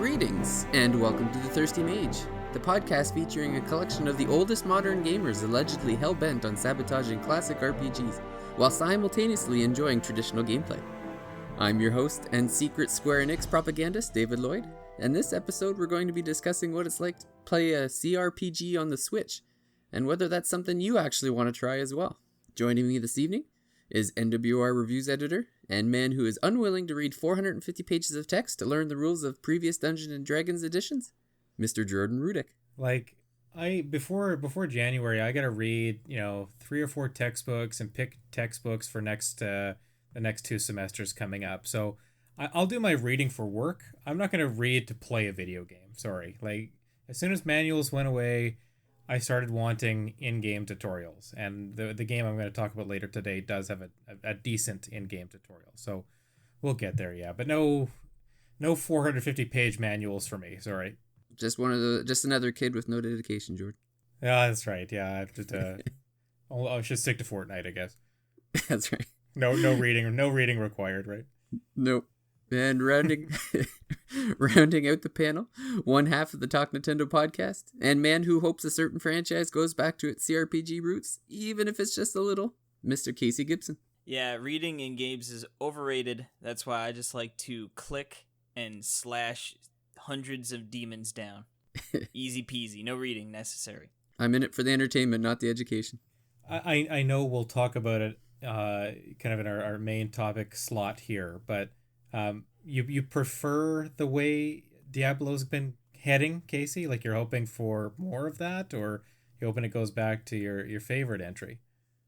Greetings, and welcome to The Thirsty Mage, the podcast featuring a collection of the oldest modern gamers allegedly hell-bent on sabotaging classic RPGs, while simultaneously enjoying traditional gameplay. I'm your host and secret Square Enix propagandist, David Lloyd, and this episode we're going to be discussing what it's like to play a CRPG on the Switch, and whether that's something you actually want to try as well. Joining me this evening is NWR Reviews editor and man who is unwilling to read 450 pages of text to learn the rules of previous Dungeons & Dragons editions, Mr. Jordan Rudick. Before January, I got to read, 3 or 4 textbooks and pick textbooks for the next 2 semesters coming up. So I'll do my reading for work. I'm not going to read to play a video game. Sorry. As soon as manuals went away, I started wanting in-game tutorials, and the game I'm going to talk about later today does have a decent in-game tutorial, so we'll get there, yeah. But no 450-page manuals for me. Sorry. Just another kid with no dedication, Jordan. Yeah, that's right. Yeah, I should stick to Fortnite, I guess. That's right. No reading required, right? Nope. And rounding out the panel, one half of the Talk Nintendo podcast, and man who hopes a certain franchise goes back to its CRPG roots, even if it's just a little, Mr. Casey Gibson. Yeah, reading in games is overrated. That's why I just like to click and slash hundreds of demons down. Easy peasy, no reading necessary. I'm in it for the entertainment, not the education. I know we'll talk about it kind of in our main topic slot here, but you prefer the way Diablo's been heading, Casey? Like you're hoping for more of that, or you hoping it goes back to your favorite entry?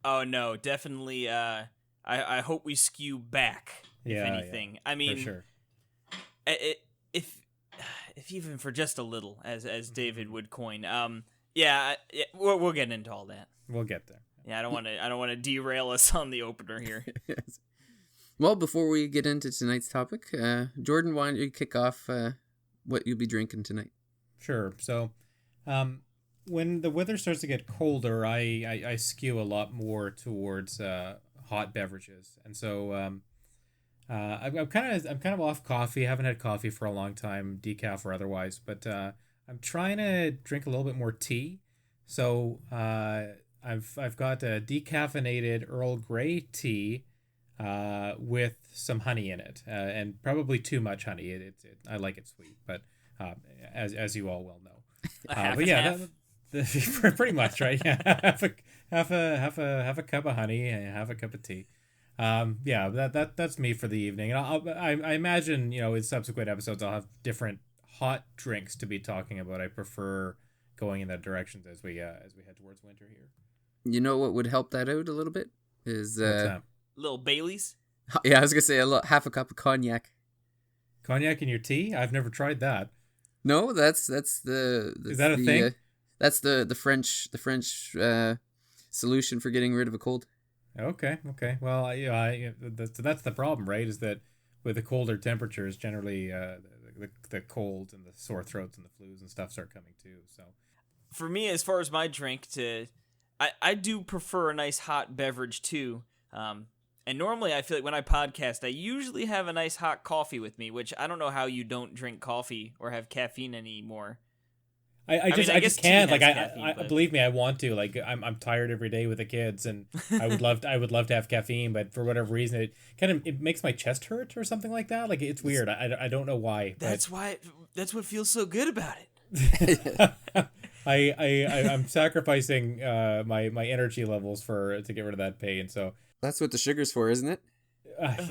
Oh no, definitely. I hope we skew back. If anything, yeah, I mean, for sure. If even for just a little, as David would coin. We'll get into all that. We'll get there. Yeah, I don't want to derail us on the opener here. Yes. Well, before we get into tonight's topic, Jordan, why don't you kick off what you'll be drinking tonight? Sure. So, when the weather starts to get colder, I skew a lot more towards hot beverages, and so I'm kind of off coffee. I haven't had coffee for a long time, decaf or otherwise, but I'm trying to drink a little bit more tea. So I've got a decaffeinated Earl Grey tea. With some honey in it, and probably too much honey. I like it sweet, but as you all well know, but yeah, pretty much, right? Yeah, half a cup of honey and half a cup of tea. That's me for the evening. And I imagine in subsequent episodes I'll have different hot drinks to be talking about. I prefer going in that direction as we head towards winter here. You know what would help that out a little bit is What's that? Little Baileys? Yeah, I was going to say half a cup of cognac. Cognac in your tea? I've never tried that. No, that's the Is that a thing? That's the French solution for getting rid of a cold. Okay. Well, that's the problem, right? Is that with the colder temperatures, generally the colds and the sore throats and the flus and stuff start coming too. So, for me, as far as my drink, I do prefer a nice hot beverage too. And normally I feel like when I podcast, I usually have a nice hot coffee with me, which I don't know how you don't drink coffee or have caffeine anymore. I just can't. Caffeine, believe me, I want to. Like I'm tired every day with the kids, and I would love to have caffeine, but for whatever reason, it makes my chest hurt or something like that. Like it's weird. I don't know why. That's what feels so good about it. I'm sacrificing my energy levels to get rid of that pain. So. That's what the sugar's for, isn't it?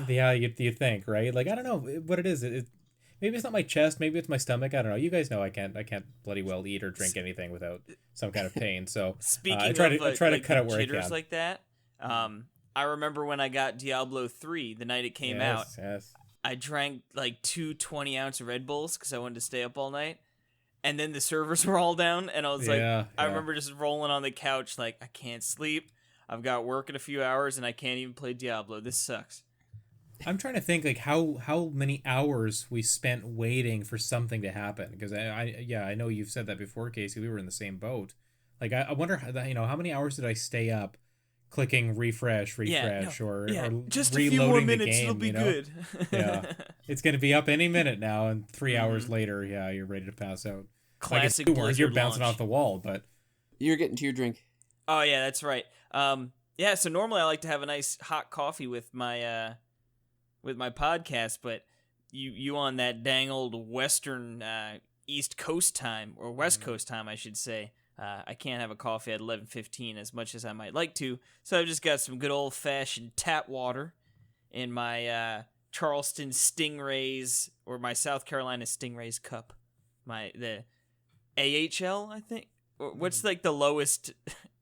Yeah, you think, right? Like I don't know what it is. Maybe it's not my chest. Maybe it's my stomach. I don't know. You guys know I can't bloody well eat or drink anything without some kind of pain. So I try to cut it where I can. Like that. I remember when I got Diablo 3 the night it came out. Yes. I drank like 2 20-ounce Red Bulls because I wanted to stay up all night. And then the servers were all down, and I was I remember just rolling on the couch like I can't sleep. I've got work in a few hours, and I can't even play Diablo. This sucks. I'm trying to think like how many hours we spent waiting for something to happen, because I know you've said that before, Casey. We were in the same boat. Like I wonder how many hours did I stay up clicking refresh, or just a reloading few more the minutes, game. it'll be good. Yeah, it's gonna be up any minute now, and 3 hours later, yeah, you're ready to pass out. Classic Blizzard, you're Blizzard bouncing launch. off the wall, but You're getting to your drink. Oh yeah, that's right. Yeah. So normally I like to have a nice hot coffee with my podcast, but you on that dang old Western East Coast time, or West Coast time, I should say. I can't have a coffee at 11:15 as much as I might like to, so I've just got some good old fashioned tap water in my Charleston Stingrays, or my South Carolina Stingrays cup. The AHL, I think. Or what's like the lowest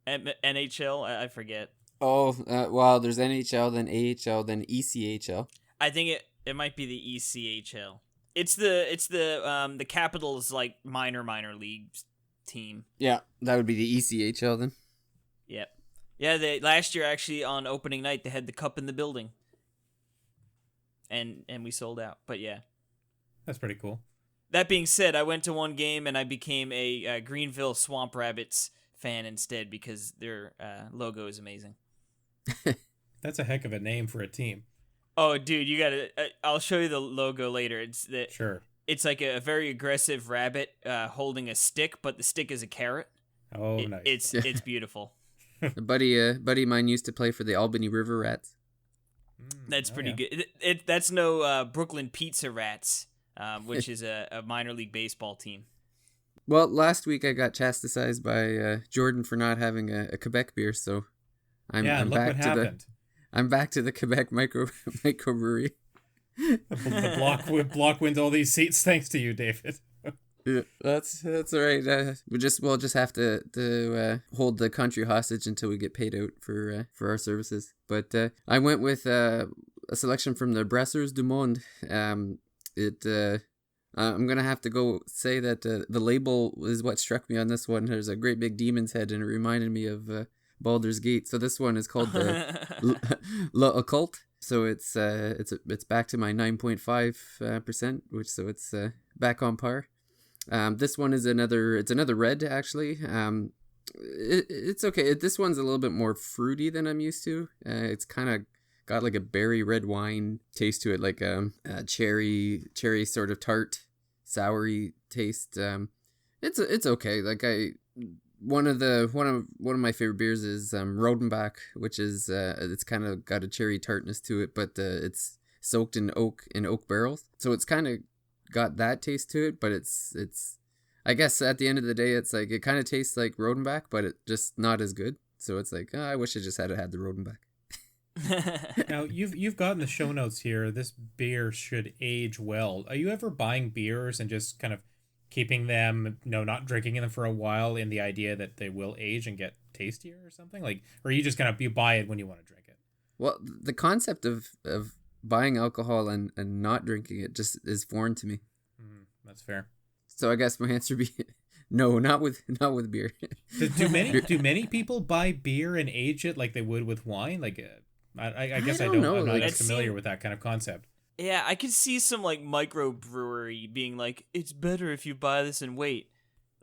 NHL? I forget. Oh, well, there's NHL, then AHL, then ECHL. I think it might be the ECHL. It's the Capitals like minor league team. Yeah, that would be the ECHL then. Yep. Yeah, they last year actually on opening night they had the cup in the building. And we sold out. But yeah. that's pretty cool. That being said, I went to one game and I became a Greenville Swamp Rabbits fan instead because their logo is amazing. That's a heck of a name for a team. Oh, dude, you gotta. I'll show you the logo later. Sure. It's like a very aggressive rabbit holding a stick, but the stick is a carrot. Oh, nice. It's beautiful. A buddy of mine used to play for the Albany River Rats. That's pretty good. That's no Brooklyn Pizza Rats, which is a minor league baseball team. Well, last week I got chastised by Jordan for not having a Quebec beer, so I'm look back what to happened. I'm back to the Quebec microbrewery. The block wins all these seats thanks to you, David. Yeah, that's all right. We'll just have to hold the country hostage until we get paid out for our services. But I went with a selection from the Brasseurs du Monde. I'm gonna have to go say that the label is what struck me on this one. There's a great big demon's head, and it reminded me of Baldur's Gate. So this one is called the L'Occult. So it's back to my 9.5%, it's back on par. This one is another red actually. It's okay. This one's a little bit more fruity than I'm used to. It's kind of got like a berry red wine taste to it, like a cherry sort of tart, soury taste. It's okay. Like one of my favorite beers is Rodenbach, which is it's kind of got a cherry tartness to it, but it's soaked in oak barrels, so it's kind of got that taste to it. But it's I guess at the end of the day, it's like it kind of tastes like Rodenbach, but it just not as good. So it's like I wish I just had the Rodenbach. Now you've got in the show notes here, this beer should age well. Are you ever buying beers and just kind of keeping them, not drinking them for a while in the idea that they will age and get tastier or something? Like, or are you just you buy it when you want to drink it? Well, the concept of buying alcohol and not drinking it just is foreign to me. That's fair. So I guess my answer would be no, not with beer. Do many people buy beer and age it like they would with wine? Like, I guess I don't know. I'm not as familiar with that kind of concept. Yeah, I could see some like microbrewery being like, it's better if you buy this and wait,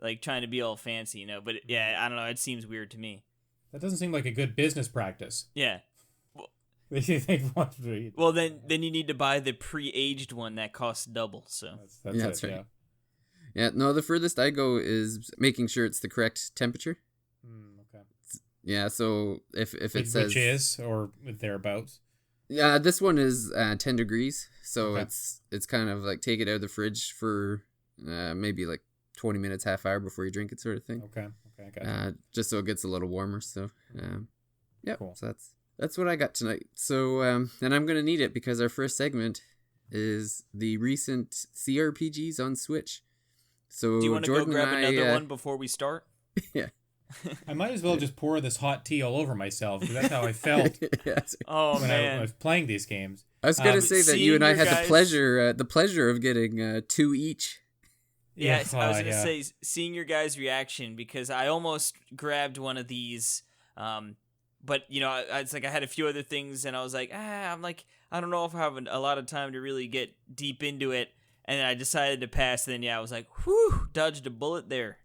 like trying to be all fancy, But yeah, I don't know. It seems weird to me. That doesn't seem like a good business practice. Yeah. Well, well, then you need to buy the pre-aged one that costs double. So that's right. Yeah. Yeah, no, the furthest I go is making sure it's the correct temperature. Okay. Yeah, so if it says... Which is, or thereabouts? Yeah, this one is 10 degrees, so Okay. it's kind of like take it out of the fridge for maybe like 20 minutes, half hour before you drink it sort of thing. Okay, I got you. Just so it gets a little warmer, so yeah, Cool. So that's what I got tonight. So, and I'm going to need it because our first segment is the recent CRPGs on Switch. So do you want to Jordan go grab and another one before we start? Yeah. I might as well just pour this hot tea all over myself, because that's how I felt Oh, when man. I was playing these games. I was going to say that you and I had guys... the pleasure of getting 2 each. Yeah, I was going to say, seeing your guys' reaction, because I almost grabbed one of these, but, it's like I had a few other things, and I was like, I'm like, I don't know if I have a lot of time to really get deep into it, and then I decided to pass, and then, I was like, whew, dodged a bullet there.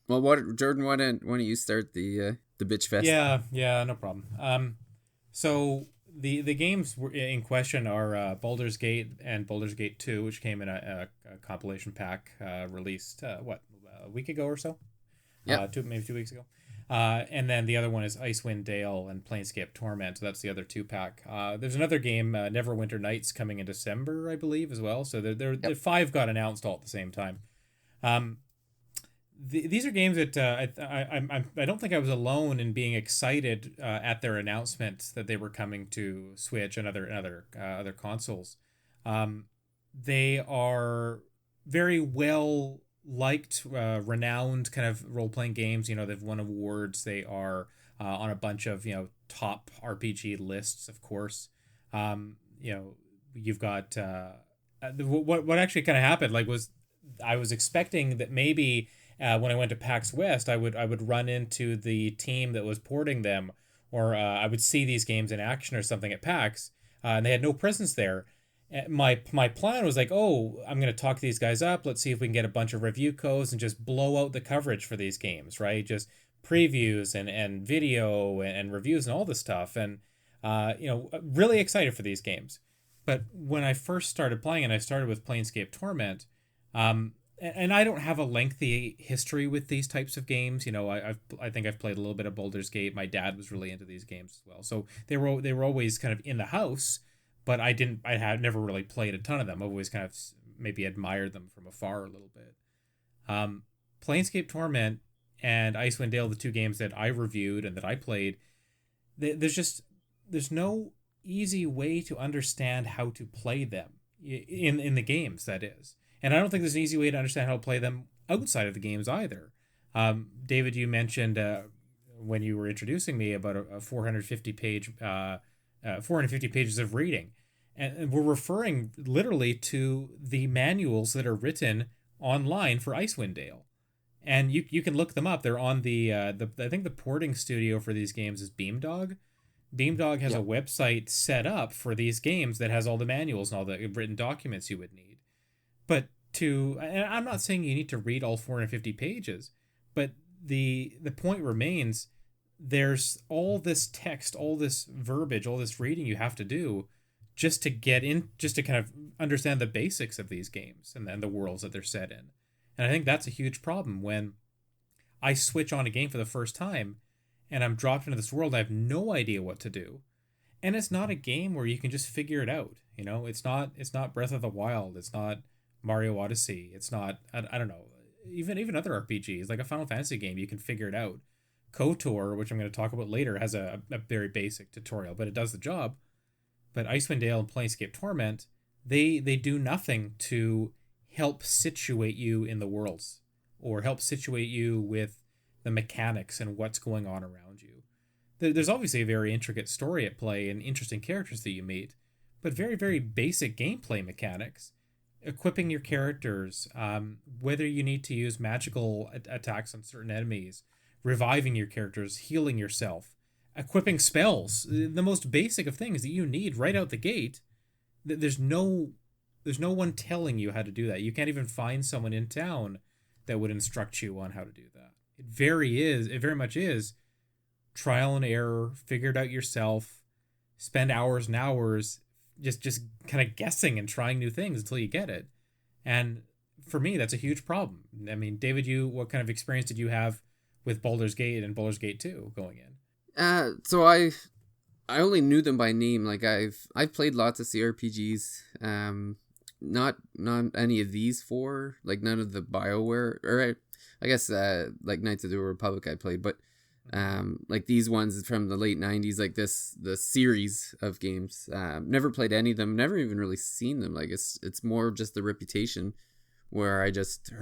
Well, Jordan, why don't you start the the bitch fest. Yeah, no problem. So the games in question are Baldur's Gate and Baldur's Gate 2, which came in a compilation pack released a week ago or so. Yeah, Maybe 2 weeks ago. And then the other one is Icewind Dale and Planescape Torment. So that's the other 2-pack. There's another game, Neverwinter Nights, coming in December, I believe, as well. So the 5 got announced all at the same time. These are games that I don't think I was alone in being excited at their announcement that they were coming to Switch and other consoles. They are very well liked, renowned kind of role-playing games. They've won awards. They are on a bunch of top RPG lists, of course. You've got what actually kind of happened was I was expecting that maybe when I went to PAX West I would run into the team that was porting them, or I would see these games in action or something at PAX, and they had no presence there. My plan was like, oh, I'm going to talk these guys up. Let's see if we can get a bunch of review codes and just blow out the coverage for these games, right? Just previews and video and reviews and all this stuff. And, really excited for these games. But when I first started playing, and I started with Planescape Torment, and I don't have a lengthy history with these types of games. I think I've played a little bit of Baldur's Gate. My dad was really into these games as well. So they were always kind of in the house, but I had never really played a ton of them. I've always kind of maybe admired them from afar a little bit. Planescape Torment and Icewind Dale, the 2 games that I reviewed and that I played, there's no easy way to understand how to play them in the games, that is. And I don't think there's an easy way to understand how to play them outside of the games either. David, you mentioned when you were introducing me about a 450 pages of reading. And we're referring literally to the manuals that are written online for Icewind Dale. And you can look them up. They're on I think the porting studio for these games is Beamdog. Beamdog has a website set up for these games that has all the manuals and all the written documents you would need. But and I'm not saying you need to read all 450 pages, but the point remains, there's all this text, all this verbiage, all this reading you have to do just to kind of understand the basics of these games and the worlds that they're set in. And I think that's a huge problem when I switch on a game for the first time and I'm dropped into this world. I have no idea what to do. And it's not a game where you can just figure it out. It's not Breath of the Wild. It's not Mario Odyssey. It's not, I don't know, even other RPGs, like a Final Fantasy game, you can figure it out. KOTOR, which I'm going to talk about later, has a very basic tutorial, but it does the job. But Icewind Dale and Planescape Torment, they do nothing to help situate you in the worlds or help situate you with the mechanics and what's going on around you. There's obviously a very intricate story at play and interesting characters that you meet, but very, very basic gameplay mechanics. Equipping your characters, whether you need to use magical attacks on certain enemies, reviving your characters, healing yourself, equipping spells, the most basic of things that you need right out the gate. There's no one telling you how to do that. You can't even find someone in town that would instruct you on how to do that. It very much is trial and error, figure it out yourself, spend hours and hours just kind of guessing and trying new things until you get it. And for me, that's a huge problem. I mean, David, what kind of experience did you have with Baldur's Gate and Baldur's Gate 2 going in? So I only knew them by name. Like I've played lots of CRPGs. Not any of these 4, like none of the BioWare, or I guess like Knights of the Republic I played, but like these ones from the late 90s, like the series of games, never played any of them, never even really seen them. Like it's more of just the reputation where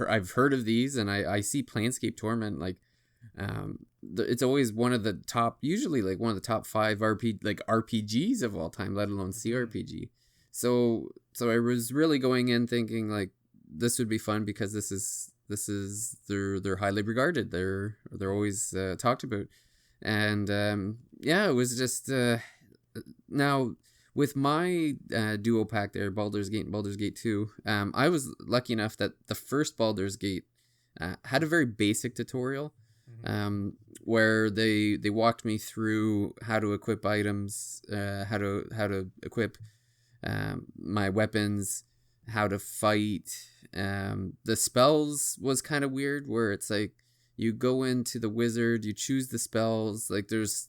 I've heard of these, and I see Planescape Torment, like it's always usually like one of the top 5 RPGs of all time, let alone CRPG. So I was really going in thinking like this would be fun because they're highly regarded. They're always talked about, and it was just now with my duo pack there, Baldur's Gate and Baldur's Gate 2. I was lucky enough that the first Baldur's Gate had a very basic tutorial. where they walked me through how to equip items, how to equip my weapons, how to fight. The spells was kind of weird, where it's like you go into the wizard, you choose the spells. Like there's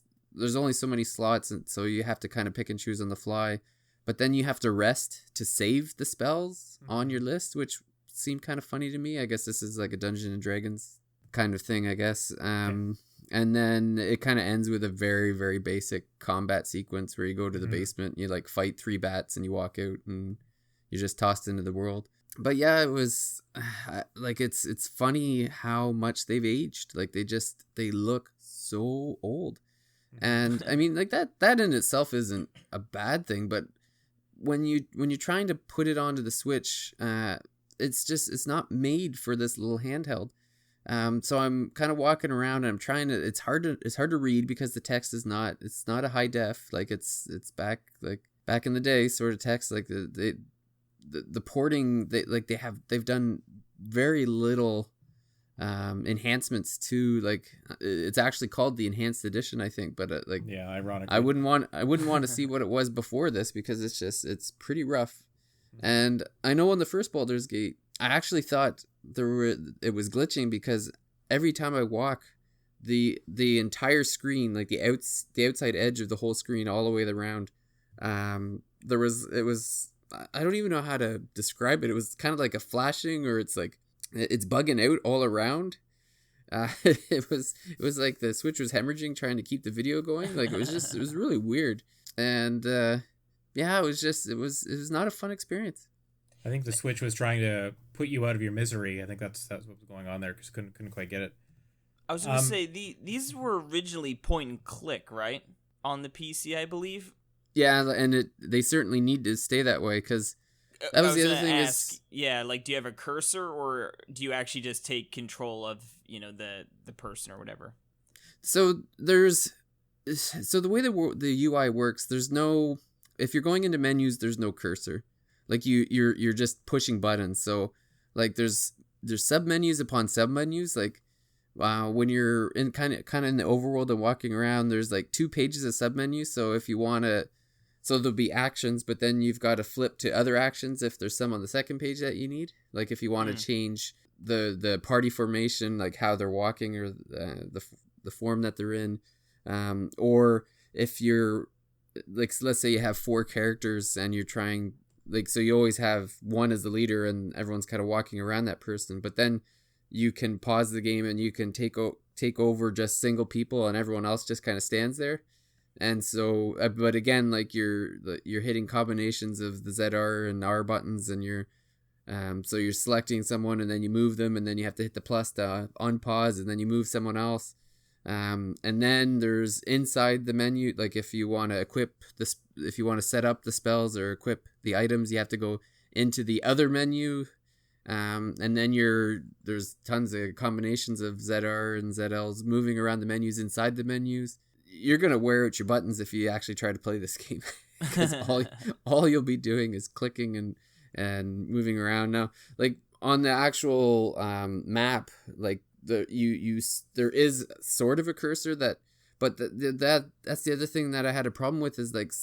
only so many slots, and so you have to kind of pick and choose on the fly. But then you have to rest to save the spells on your list, which seemed kind of funny to me. I guess this is like a Dungeons and Dragons kind of thing, I guess. And then it kind of ends with a very, very basic combat sequence where you go to the basement, you like fight 3 bats, and you walk out, and you're just tossed into the world. But yeah, it was like it's funny how much they've aged. Like they look so old. And I mean, like that in itself isn't a bad thing, but when you're trying to put it onto the Switch, it's not made for this little handheld. So I'm kind of walking around, and I'm trying to. It's hard to read because the text is not. It's not a high def. Like it's back in the day sort of text. Like the porting. They've done very little enhancements to, like, it's actually called the enhanced edition, I think, but yeah, ironically, I wouldn't want to see what it was before this, because it's pretty rough. And I know on the first Baldur's Gate, I actually thought it was glitching, because every time I walk, the entire screen, like the outside edge of the whole screen all the way around, it was I don't even know how to describe it. It was kind of like a flashing, or it's like it's bugging out all around. It was like the Switch was hemorrhaging trying to keep the video going. Like it was really weird. And yeah, it was not a fun experience. I think the Switch was trying to put you out of your misery. I think that's what was going on there, because couldn't quite get it. I was going to say these were originally point and click, right? On the PC, I believe. Yeah, and they certainly need to stay that way, because that was the other thing. Yeah, like, do you have a cursor, or do you actually just take control of the person or whatever? So the way the UI works, there's no, if you're going into menus, there's no cursor. Like you're just pushing buttons. So like there's sub menus upon sub menus. Like when you're in kind of in the overworld and walking around, there's like 2 pages of sub menus. So if you want to, so there'll be actions, but then you've got to flip to other actions if there's some on the second page that you need. Like if you want to change the party formation, like how they're walking, or the form that they're in, or if you're like, let's say you have 4 characters and you're trying, like, so you always have one as the leader and everyone's kind of walking around that person, but then you can pause the game and you can take over just single people, and everyone else just kind of stands there. And so, but again, like you're hitting combinations of the ZR and R buttons, and so you're selecting someone, and then you move them, and then you have to hit the plus to unpause, and then you move someone else. And then there's inside the menu, like if you want to if you want to set up the spells or equip the items, you have to go into the other menu. And then there's tons of combinations of ZR and ZLs moving around the menus inside the menus. You're going to wear out your buttons if you actually try to play this game, because all you'll be doing is clicking and moving around. Now, like on the actual map, like there is sort of a cursor but that's the other thing that I had a problem with, is like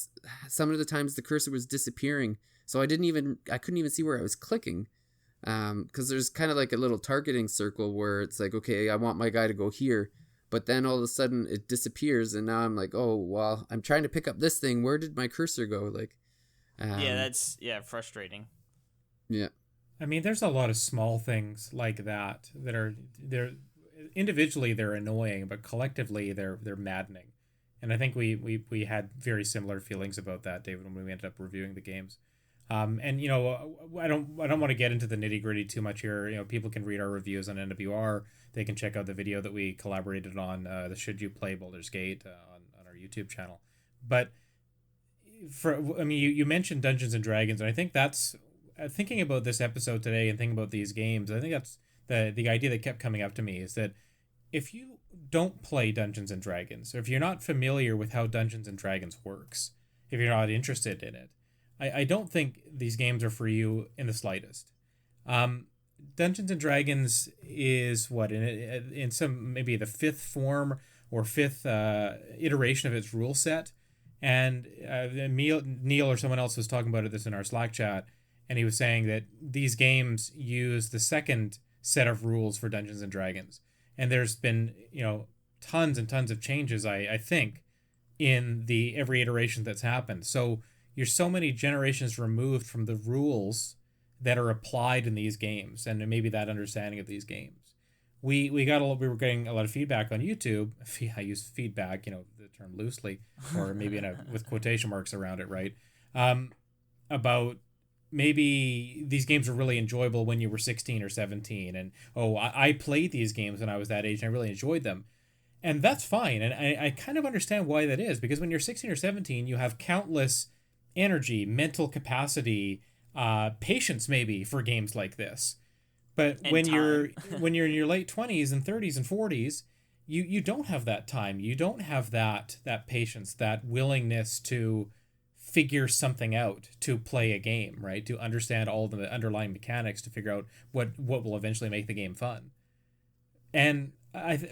some of the times the cursor was disappearing, so I couldn't even see where I was clicking, because there's kind of like a little targeting circle where it's like, okay, I want my guy to go here, but then all of a sudden it disappears, and now I'm like, oh well, I'm trying to pick up this thing, where did my cursor go? Like yeah, that's frustrating. Yeah, I mean, there's a lot of small things like that are they're individually they're annoying, but collectively they're maddening. And I think we had very similar feelings about that, David, when we ended up reviewing the games. And I don't want to get into the nitty gritty too much here. People can read our reviews on NWR. They can check out the video that we collaborated on, the Should You Play Baldur's Gate on our YouTube channel. But you mentioned Dungeons and Dragons, and I think that's thinking about this episode today and thinking about these games. I think that's the idea that kept coming up to me, is that if you don't play Dungeons and Dragons, or if you're not familiar with how Dungeons and Dragons works, if you're not interested in it, I don't think these games are for you in the slightest. Dungeons and Dragons is what in some maybe the fifth form or fifth iteration of its rule set, and Neil or someone else was talking about this in our Slack chat, and he was saying that these games use the second set of rules for Dungeons and Dragons, and there's been tons and tons of changes I think in the every iteration that's happened. So you're so many generations removed from the rules that are applied in these games, and maybe that understanding of these games. We were getting a lot of feedback on YouTube. I use feedback, the term loosely, or maybe with quotation marks around it, right? About maybe these games were really enjoyable when you were 16 or 17, and I played these games when I was that age and I really enjoyed them. And that's fine, and I kind of understand why that is, because when you're 16 or 17, you have countless energy, mental capacity, patience maybe for games like this. But And when time. you're in your late 20s and 30s and 40s, you don't have that time. You don't have that patience, that willingness to figure something out, to play a game, right? To understand all the underlying mechanics, to figure out what will eventually make the game fun. And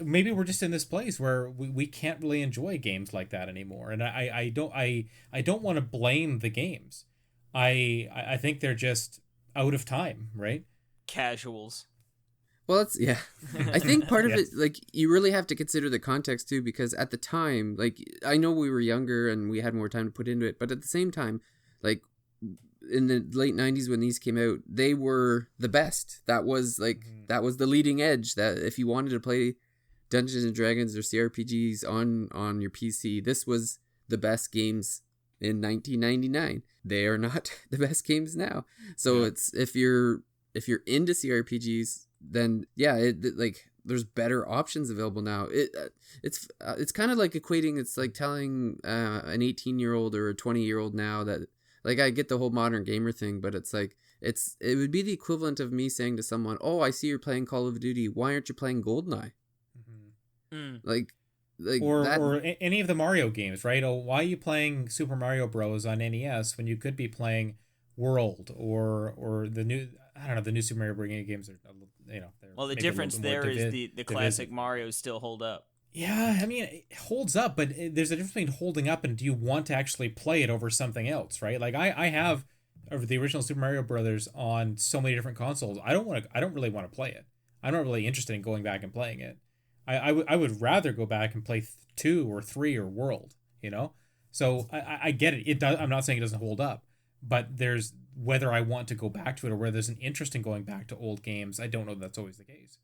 maybe we're just in this place where we can't really enjoy games like that anymore. And I don't want to blame the games. I think they're just out of time, right? Casuals. Well, yeah. I think part of Yeah. it, like, you really have to consider the context too, because at the time, like, I know we were younger and we had more time to put into it, but at the same time, like, in the late 90s when these came out, they were the best. That was like that was the leading edge. That if you wanted to play Dungeons and Dragons or CRPGs on your PC, this was the best games in 1999. They are not the best games now. So it's if you're into CRPGs, then like there's better options available now. It's kind of like equating. It's like telling an 18-year-old or a 20-year-old now that, like, I get the whole modern gamer thing, but it's like it would be the equivalent of me saying to someone, "Oh, I see you're playing Call of Duty. Why aren't you playing GoldenEye?" Like or any of the Mario games, right? Oh, why are you playing Super Mario Bros. On NES when you could be playing World or the new, I don't know, the new Super Mario Bros. Games are, they're Well, the maybe a little difference bit more there is the divisive. classic Marios still hold up. Yeah, I mean, it holds up, but there's a difference between holding up and do you want to actually play it over something else, right? Like I have the original Super Mario Brothers on so many different consoles. I don't really want to play it. I'm not really interested in going back and playing it. I would rather go back and play 2 or 3 or World, So I get it. It does. I'm not saying it doesn't hold up, but there's whether I want to go back to it or whether there's an interest in going back to old games. I don't know if that's always the case.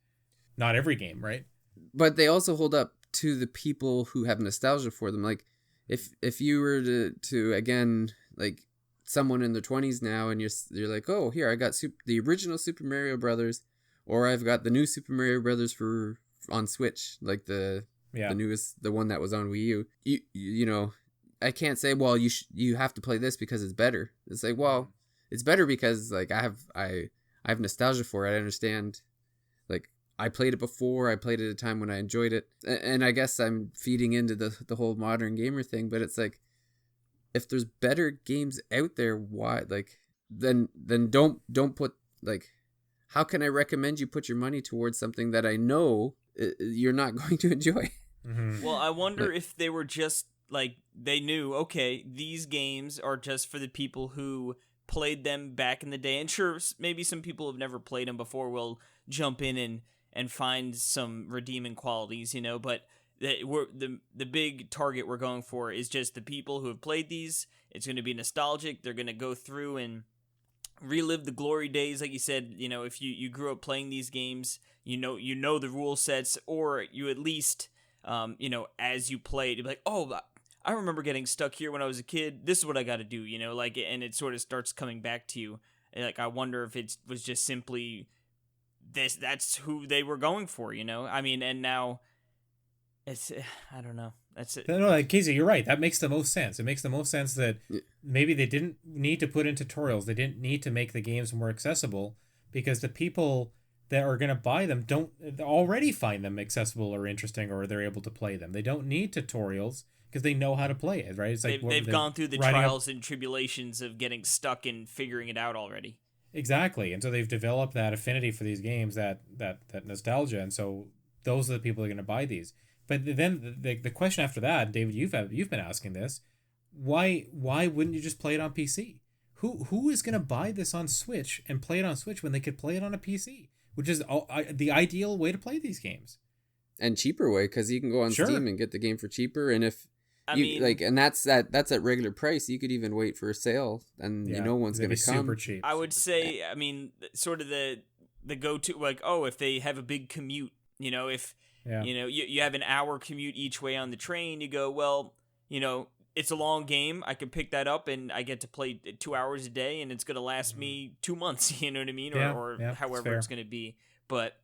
Not every game, right? But they also hold up to the people who have nostalgia for them. Like if you were to again, like, someone in their 20s now, and you're like, oh, here, I got the original Super Mario Brothers, or I've got the new Super Mario Brothers on Switch, like the newest, the one that was on Wii U. You know, I can't say, well, you have to play this because it's better. It's like, well, it's better because, like, I have nostalgia for it. I understand, like, I played it before. I played it at a time when I enjoyed it, and I guess I'm feeding into the whole modern gamer thing. But it's like, if there's better games out there, why, like, then don't put, like, how can I recommend you put your money towards something that I know you're not going to enjoy? Mm-hmm. Well, I wonder if they were just like, they knew, okay, these games are just for the people who played them back in the day, and sure, maybe some people have never played them before will jump in and find some redeeming qualities, but the big target we're going for is just the people who have played these. It's going to be nostalgic. They're going to go through and relive the glory days, like you said. If you grew up playing these games, you know the rule sets, or you at least as you played, you'd be like, oh, I remember getting stuck here when I was a kid. This is what I got to do, and it sort of starts coming back to you. Like, I wonder if it was just simply that's who they were going for, I mean, and now it's, I don't know. That's it. No, like, Casey, you're right. That makes the most sense. It makes the most sense that maybe they didn't need to put in tutorials. They didn't need to make the games more accessible, because the people that are going to buy them don't already find them accessible or interesting, or they're able to play them. They don't need tutorials because they know how to play it, right? It's like they've gone through the trials and tribulations of getting stuck and figuring it out already. Exactly. And so they've developed that affinity for these games, that nostalgia, and so those are the people that are going to buy these. But then the question after that, David, you've been asking this, why wouldn't you just play it on PC? Who is going to buy this on Switch and play it on Switch when they could play it on a PC, which is the ideal way to play these games. And cheaper way, because you can go on Steam and get the game for cheaper, and if I you mean, like, and that's at regular price. You could even wait for a sale, and no one's gonna come. Super cheap. I would say, I mean, sort of the go-to, like, oh, if they have a big commute, if you have an hour commute each way on the train, you go, well, it's a long game. I can pick that up and I get to play 2 hours a day, and it's gonna last me 2 months. You know what I mean, or however it's gonna be. But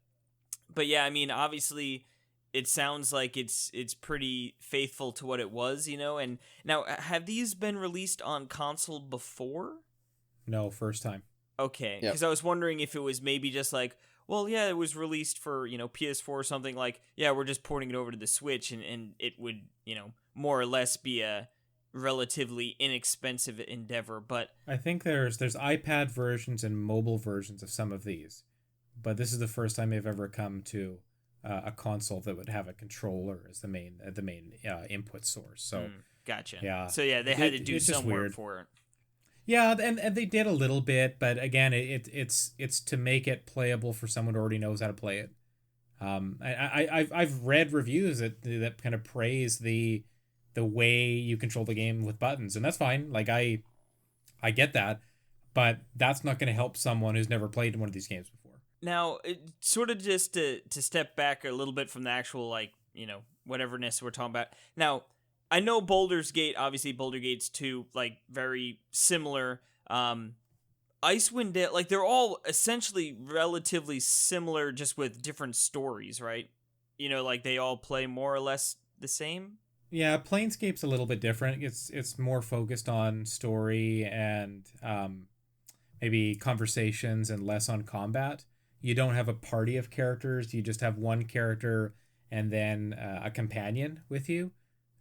yeah, I mean, obviously, it sounds like it's pretty faithful to what it was, And now, have these been released on console before? No, first time. Okay, because I was wondering if it was maybe just like, well, yeah, it was released for PS4 or something, like, yeah, we're just porting it over to the Switch, and it would more or less be a relatively inexpensive endeavor. But I think there's iPad versions and mobile versions of some of these, but this is the first time they've ever come to a console that would have a controller as the main input source. So gotcha. Yeah. So yeah, they had to do some work for it. Yeah, and they did a little bit, but again, it's to make it playable for someone who already knows how to play it. I've read reviews that kind of praise the way you control the game with buttons, and that's fine. Like I get that, but that's not going to help someone who's never played one of these games before. Now, sort of just to step back a little bit from the actual, whateverness we're talking about. Now, I know Baldur's Gate, obviously Baldur's Gate's 2, very similar. Icewind Dale, they're all essentially relatively similar, just with different stories, right? They all play more or less the same? Yeah, Planescape's a little bit different. It's more focused on story and maybe conversations and less on combat. You don't have a party of characters. You just have one character and then a companion with you.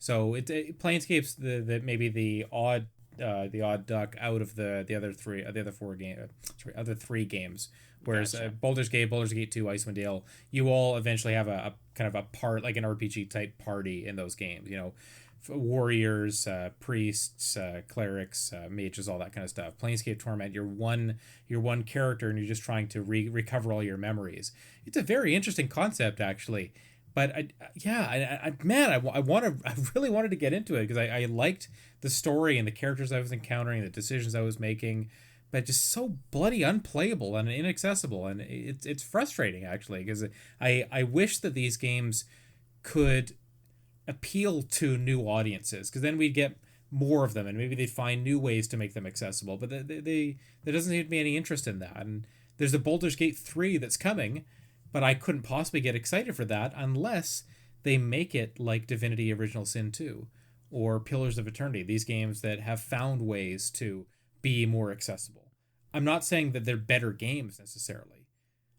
So Planescape's the maybe the odd duck out of the other three games. Whereas Gotcha. Baldur's Gate 2, Icewind Dale, you all eventually have a kind of a part, like an RPG type party in those games. Warriors, priests, clerics, mages, all that kind of stuff. Planescape Torment, you're one character and you're just trying to recover all your memories. It's a very interesting concept, actually. But I really wanted to get into it because I liked the story and the characters I was encountering, the decisions I was making, but just so bloody unplayable and inaccessible, and it's frustrating actually because I wish that these games could appeal to new audiences, because then we'd get more of them and maybe they'd find new ways to make them accessible, but there doesn't seem to be any interest in that. And there's a Baldur's Gate 3 that's coming, but I couldn't possibly get excited for that unless they make it like Divinity Original Sin 2 or Pillars of Eternity, these games that have found ways to be more accessible. I'm not saying that they're better games necessarily.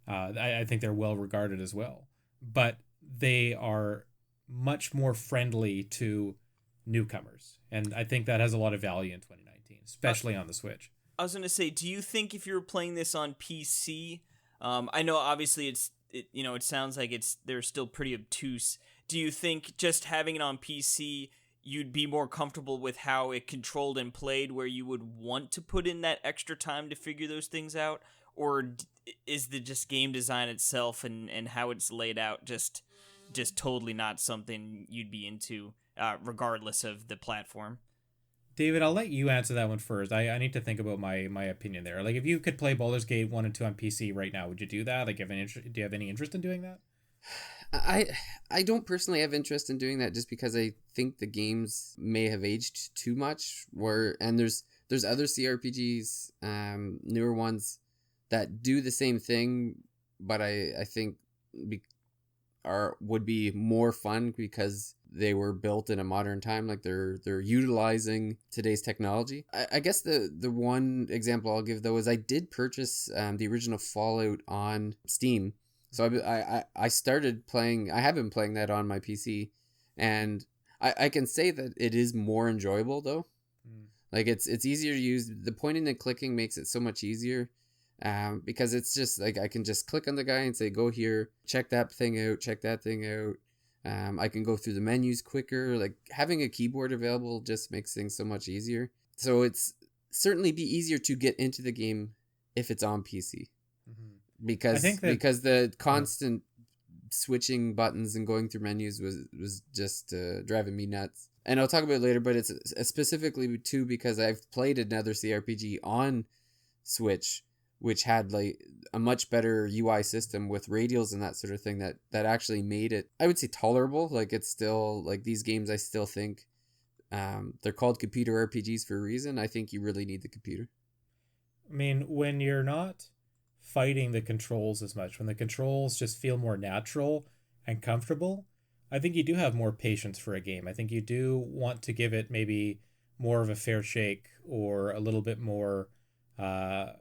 I think they're well regarded as well, but they are much more friendly to newcomers, and I think that has a lot of value in 2019, especially on the Switch. I was going to say, do you think if you were playing this on PC, I know obviously it sounds like they're still pretty obtuse. Do you think just having it on PC, you'd be more comfortable with how it controlled and played, where you would want to put in that extra time to figure those things out? Or is the just game design itself and how it's laid out just totally not something you'd be into, regardless of the platform? David, I'll let you answer that one first. I need to think about my opinion there. Like, if you could play Baldur's Gate 1 and 2 on PC right now, would you do that? Like, do you have any interest in doing that? I don't personally have interest in doing that, just because I think the games may have aged too much. And there's other CRPGs, newer ones, that do the same thing, but I think would be more fun because they were built in a modern time. Like they're utilizing today's technology. I guess the one example I'll give though is I did purchase the original Fallout on Steam. So I started playing. I have been playing that on my PC, and I can say that it is more enjoyable though. Like it's easier to use. The pointing and clicking makes it so much easier. because it's just like I can just click on the guy and say, go here, check that thing out, check that thing out. I can go through the menus quicker. Like having a keyboard available just makes things so much easier. So it's certainly be easier to get into the game if it's on PC, because because the constant switching buttons and going through menus was just driving me nuts. And I'll talk about it later, but it's specifically too because I've played another CRPG on Switch, which had like a much better UI system with radials and that sort of thing that actually made it, I would say, tolerable. Like it's still like these games I still think they're called computer RPGs for a reason. I think you really need the computer. I mean, when you're not fighting the controls as much, when the controls just feel more natural and comfortable, I think you do have more patience for a game. I think you do want to give it maybe more of a fair shake or a little bit more, a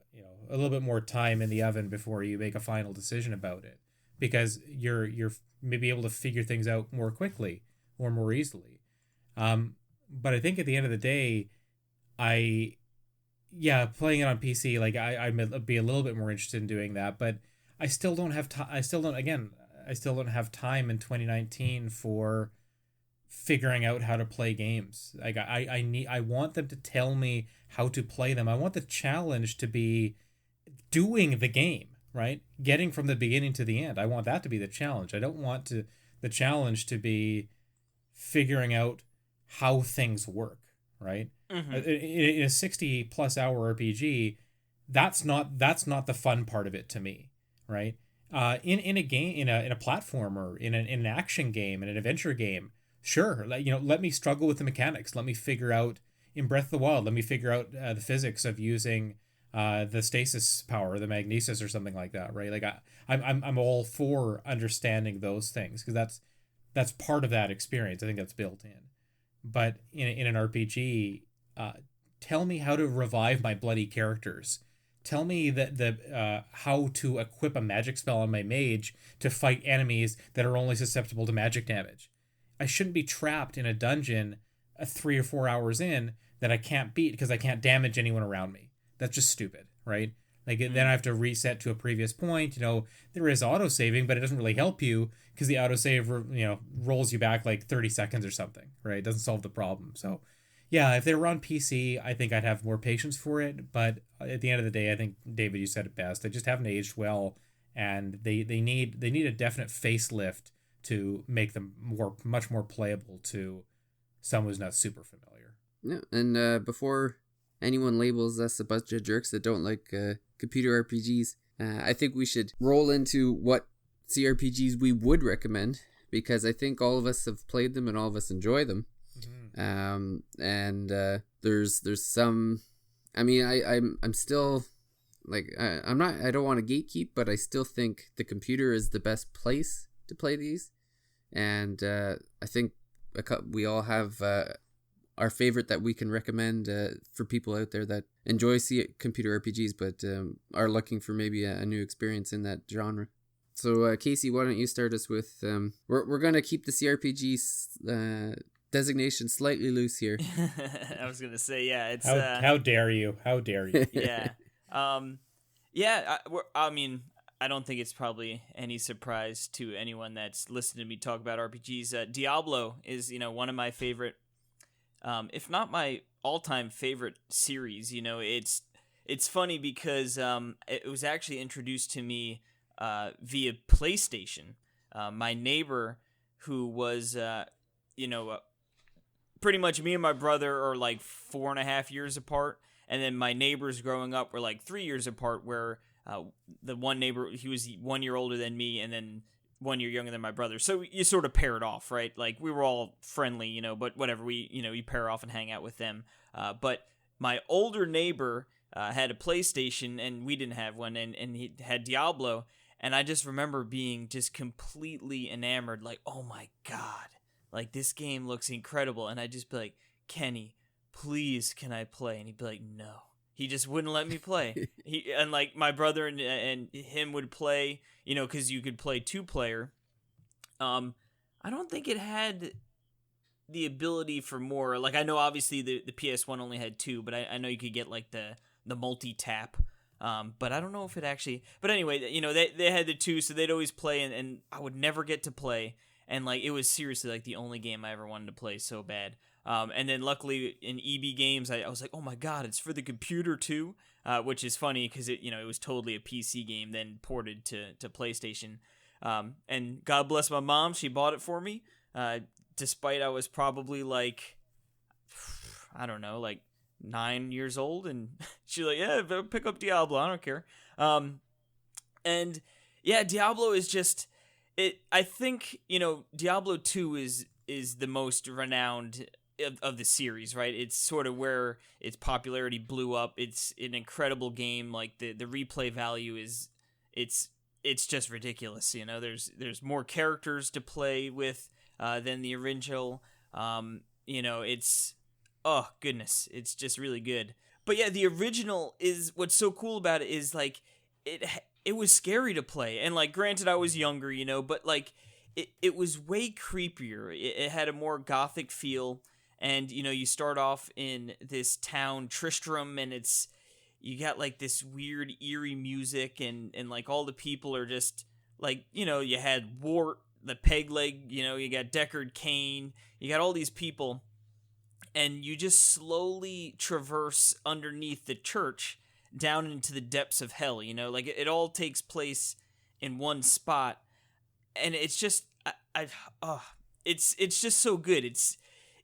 little bit more time in the oven before you make a final decision about it, because you're maybe able to figure things out more quickly or more easily. But I think at the end of the day, playing it on PC, like I'd be a little bit more interested in doing that, but I still don't have time. I still don't have time in 2019 for figuring out how to play games. Like I want them to tell me how to play them. I want the challenge to be doing the game, right? Getting from the beginning to the end. I want that to be the challenge. I don't want the challenge to be figuring out how things work, right? Mm-hmm. In a 60 plus hour RPG, that's not the fun part of it to me, right? In a game, in a platformer, in an action game, in an adventure game, sure, let me struggle with the mechanics. Let me figure out in Breath of the Wild. Let me figure out the physics of using the stasis power, the magnesis, or something like that, right? Like I'm all for understanding those things because that's part of that experience. I think that's built in. But in an RPG, tell me how to revive my bloody characters. Tell me that how to equip a magic spell on my mage to fight enemies that are only susceptible to magic damage. I shouldn't be trapped in a dungeon 3 or 4 hours in that I can't beat because I can't damage anyone around me. That's just stupid, right? Like then I have to reset to a previous point. There is auto saving, but it doesn't really help you because the auto save rolls you back like 30 seconds or something, right? It doesn't solve the problem. So yeah, if they were on PC, I think I'd have more patience for it. But at the end of the day, I think, David, you said it best. They just haven't aged well, and they need a definite facelift to make them much more playable to someone who's not super familiar. Yeah, and before anyone labels us a bunch of jerks that don't like computer RPGs, I think we should roll into what CRPGs we would recommend, because I think all of us have played them and all of us enjoy them. There's some, I mean, I'm still like, I don't want to gatekeep, but I still think the computer is the best place to play these. And I think we all have our favorite that we can recommend for people out there that enjoy computer RPGs, but are looking for maybe a new experience in that genre. So Casey, why don't you start us with, we're going to keep the CRPG designation slightly loose here. I was gonna say, yeah, it's how dare you? Yeah, I mean, I don't think it's probably any surprise to anyone that's listened to me talk about RPGs. Diablo is one of my favorite, if not my all-time favorite series. It's funny because it was actually introduced to me via PlayStation. My neighbor, who was pretty much me and my brother are like 4.5 years apart, and then my neighbors growing up were like 3 years apart, where the one neighbor, he was 1 year older than me and then 1 year younger than my brother, so you sort of paired off, right? Like we were all friendly, but whatever, you pair off and hang out with them. But my older neighbor had a PlayStation and we didn't have one, and he had Diablo, and I just remember being just completely enamored, like, oh my god, like, this game looks incredible. And I'd just be like, Kenny, please, can I play? And he'd be like, no. He just wouldn't let me play. And like, my brother and him would play, because you could play 2-player. I don't think it had the ability for more. Like, I know obviously the PS1 only had 2, but I know you could get like the multi-tap. But I don't know if it actually. But anyway, you know, they had the two, so they'd always play, and I would never get to play. And like it was seriously like the only game I ever wanted to play so bad. And then luckily in EB Games, I was like, oh my god, it's for the computer too, which is funny because it was totally a PC game then ported to PlayStation. And God bless my mom, she bought it for me, despite I was probably like, I don't know, like 9 years old, and she's like, yeah, pick up Diablo, I don't care. And yeah, Diablo is just it. I think Diablo 2 is the most renowned of the series, right? It's sort of where its popularity blew up. It's an incredible game. Like the replay value is it's just ridiculous. There's more characters to play with than the original. It's oh goodness, it's just really good. But yeah, the original is what's so cool about it is like it was scary to play, and like granted I was younger, but like it was way creepier. It had a more gothic feel. And, you start off in this town, Tristram, and you got, like, this weird, eerie music, and like, all the people are just, like, you had Wart, the peg leg, you got Deckard Cain, you got all these people, and you just slowly traverse underneath the church down into the depths of hell, like, it all takes place in one spot, and it's just, it's just so good.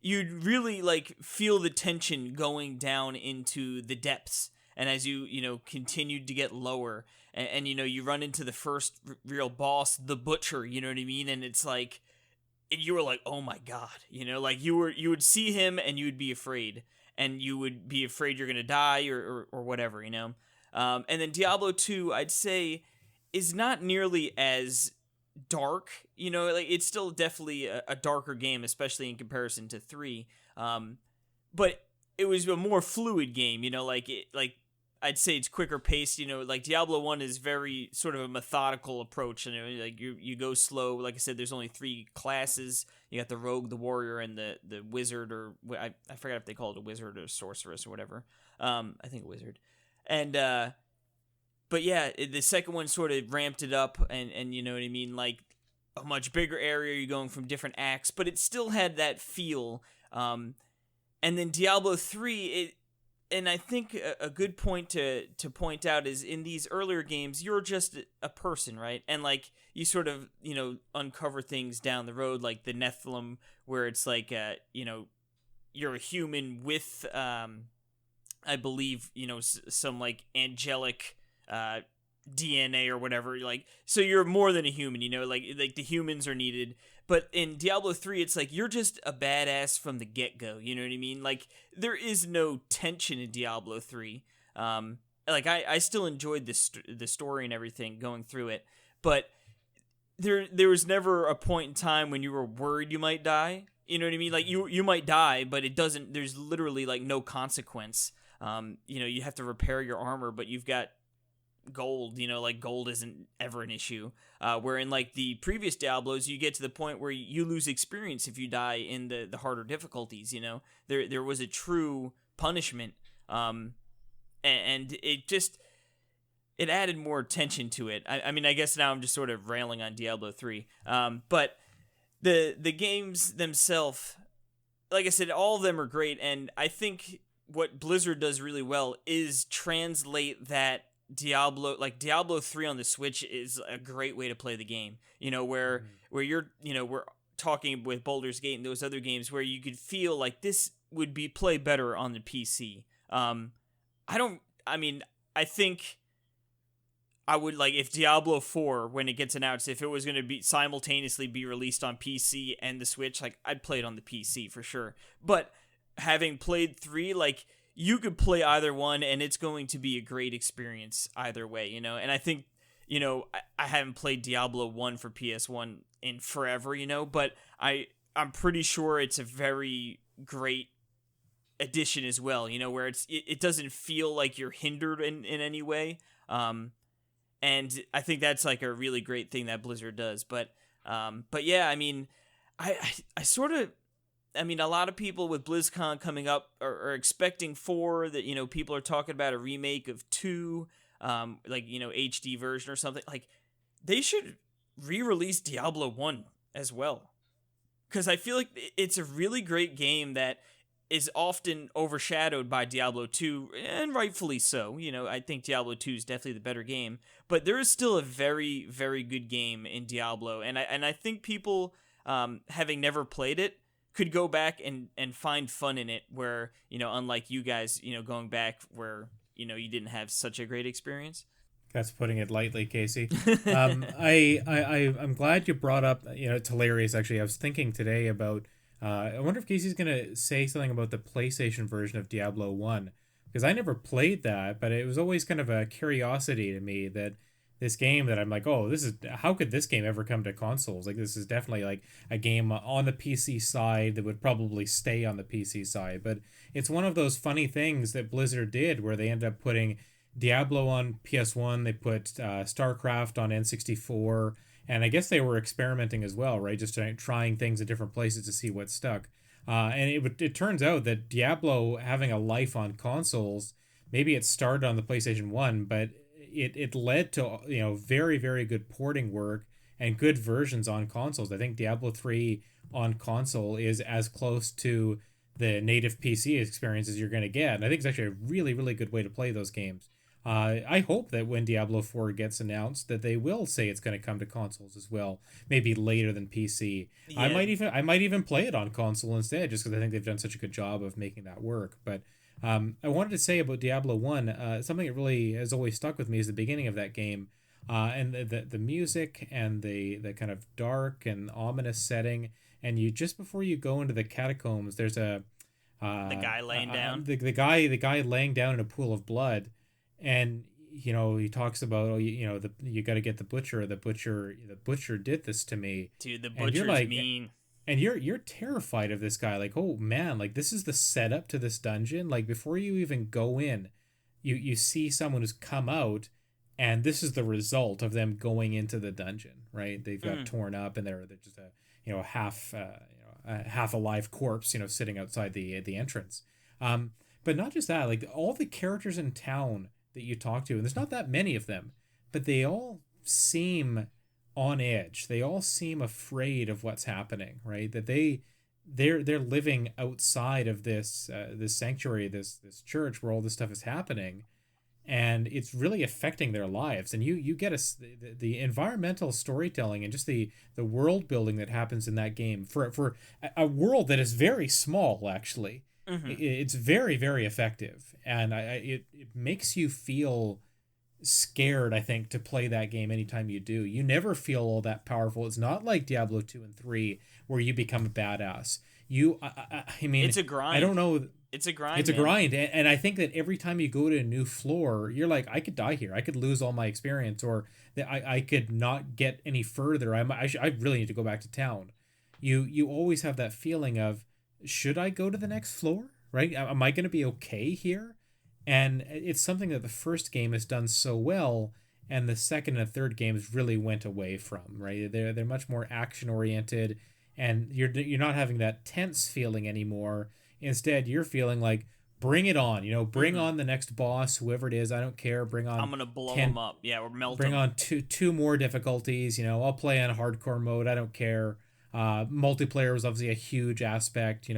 You'd really like feel the tension going down into the depths, and as you continued to get lower, and you run into the first real boss, the Butcher, you know what I mean, and it's like you were like, oh my god, like you would see him and you would be afraid, and you would be afraid you're gonna die or whatever, and then Diablo 2, I'd say, is not nearly as dark, like it's still definitely a darker game, especially in comparison to 3, but it was a more fluid game, like I'd say it's quicker paced, like Diablo 1 is very sort of a methodical approach, like you go slow. Like I said, there's only 3 classes. You got the rogue, the warrior, and the wizard, or I forgot if they call it a wizard or sorceress or whatever. I think a wizard. And but yeah, the second one sort of ramped it up, and you know what I mean, like a much bigger area, you're going from different acts, but it still had that feel. And then Diablo 3, and I think a good point to point out is in these earlier games, you're just a person, right? And like you sort of, uncover things down the road, like the Nephilim, where it's like, you're a human with, I believe, some like angelic DNA or whatever, like, so you're more than a human, like the humans are needed. But in Diablo 3, it's like you're just a badass from the get-go, you know what I mean? Like there is no tension in Diablo 3. Like I still enjoyed the story and everything going through it, but there was never a point in time when you were worried you might die. You know what I mean? Like you might die, but there's literally like no consequence. You have to repair your armor, but you've got gold, like gold isn't ever an issue. Where in like the previous Diablos, you get to the point where you lose experience if you die in the harder difficulties. There was a true punishment, and it added more tension to it. I mean, I guess now I'm just sort of railing on Diablo 3, but the games themselves, like I said, all of them are great, and I think what Blizzard does really well is translate that Diablo 3 on the Switch is a great way to play the game, where you're, we're talking with Baldur's Gate and those other games where you could feel like this would be play better on the PC. I think I would, like, if Diablo 4, when it gets announced, if it was going to be simultaneously be released on PC and the Switch, like, I'd play it on the PC for sure. But having played 3, like, you could play either one, and it's going to be a great experience either way, And I think, I haven't played Diablo 1 for PS1 in forever, but I'm pretty sure it's a very great addition as well, where it doesn't feel like you're hindered in any way. And I think that's like a really great thing that Blizzard does. But yeah, I mean, I sort of, I mean, a lot of people with BlizzCon coming up are expecting 4, that, people are talking about a remake of 2. like, you know, HD version or something. Like, they should re-release Diablo 1 as well, because I feel like it's a really great game that is often overshadowed by Diablo 2, and rightfully so. You know, I think Diablo 2 is definitely the better game, but there is still a very, very good game in Diablo, and I think people, having never played it, could go back and find fun in it, where, you know, unlike you guys, you know, going back where, you know, you didn't have such a great experience. That's putting it lightly, Casey. I'm glad you brought up, you know, it's hilarious, actually. I was thinking today about, I wonder if Casey's going to say something about the PlayStation version of Diablo 1, because I never played that, but it was always kind of a curiosity to me that this game that I'm like, oh, how could this game ever come to consoles? Like, this is definitely like a game on the PC side that would probably stay on the PC side, but it's one of those funny things that Blizzard did where they ended up putting Diablo on PS1, they put StarCraft on N64, and I guess they were experimenting as well, right? Just trying things at different places to see what stuck. And it turns out that Diablo having a life on consoles, maybe it started on the PlayStation 1, but it led to, you know, very, very good porting work and good versions on consoles. I think Diablo 3 on console is as close to the native PC experience as you're going to get. And I think it's actually a really, really good way to play those games. I hope that when Diablo 4 gets announced, that they will say it's going to come to consoles as well, maybe later than PC. Yeah. I might even play it on console instead, just because I think they've done such a good job of making that work. But I wanted to say about Diablo 1, something that really has always stuck with me is the beginning of that game, and the music and the kind of dark and ominous setting. And you, just before you go into the catacombs, there's the guy laying down. The guy laying down in a pool of blood. And, you know, he talks about, you got to get the butcher. The butcher did this to me. Dude, the butcher's mean. And you're terrified of this guy. Like, oh man, like, this is the setup to this dungeon. Like, before you even go in, you see someone who's come out, and this is the result of them going into the dungeon, right? They've got torn up, and they're just a half alive corpse, sitting outside the entrance. But not just that, like, all the characters in town that you talk to, and there's not that many of them, but they all seem on edge. They all seem afraid of what's happening, right? That they're living outside of this sanctuary, this church where all this stuff is happening, and it's really affecting their lives. And you get the environmental storytelling and just the world building that happens in that game for a world that is very small, actually. Mm-hmm. It's very, very effective, and it makes you feel scared, I think, to play that game anytime you do. You never feel all that powerful. It's not like Diablo 2 and 3 where you become a badass. I mean, it's a grind. I don't know. It's a grind. It's a grind, and I think that every time you go to a new floor, you're like, I could die here. I could lose all my experience, or that I could not get any further. I really need to go back to town. You always have that feeling of, should I go to the next floor? Right? Am I going to be okay here? And it's something that the first game has done so well, and the second and third games really went away from. Right? They're much more action oriented, and you're not having that tense feeling anymore. Instead, you're feeling like, bring it on. Bring on the next boss, whoever it is. I don't care. Bring on. I'm gonna blow them up. Yeah, or melt them. Bring on two more difficulties. I'll play on hardcore mode. I don't care. Multiplayer was obviously a huge aspect,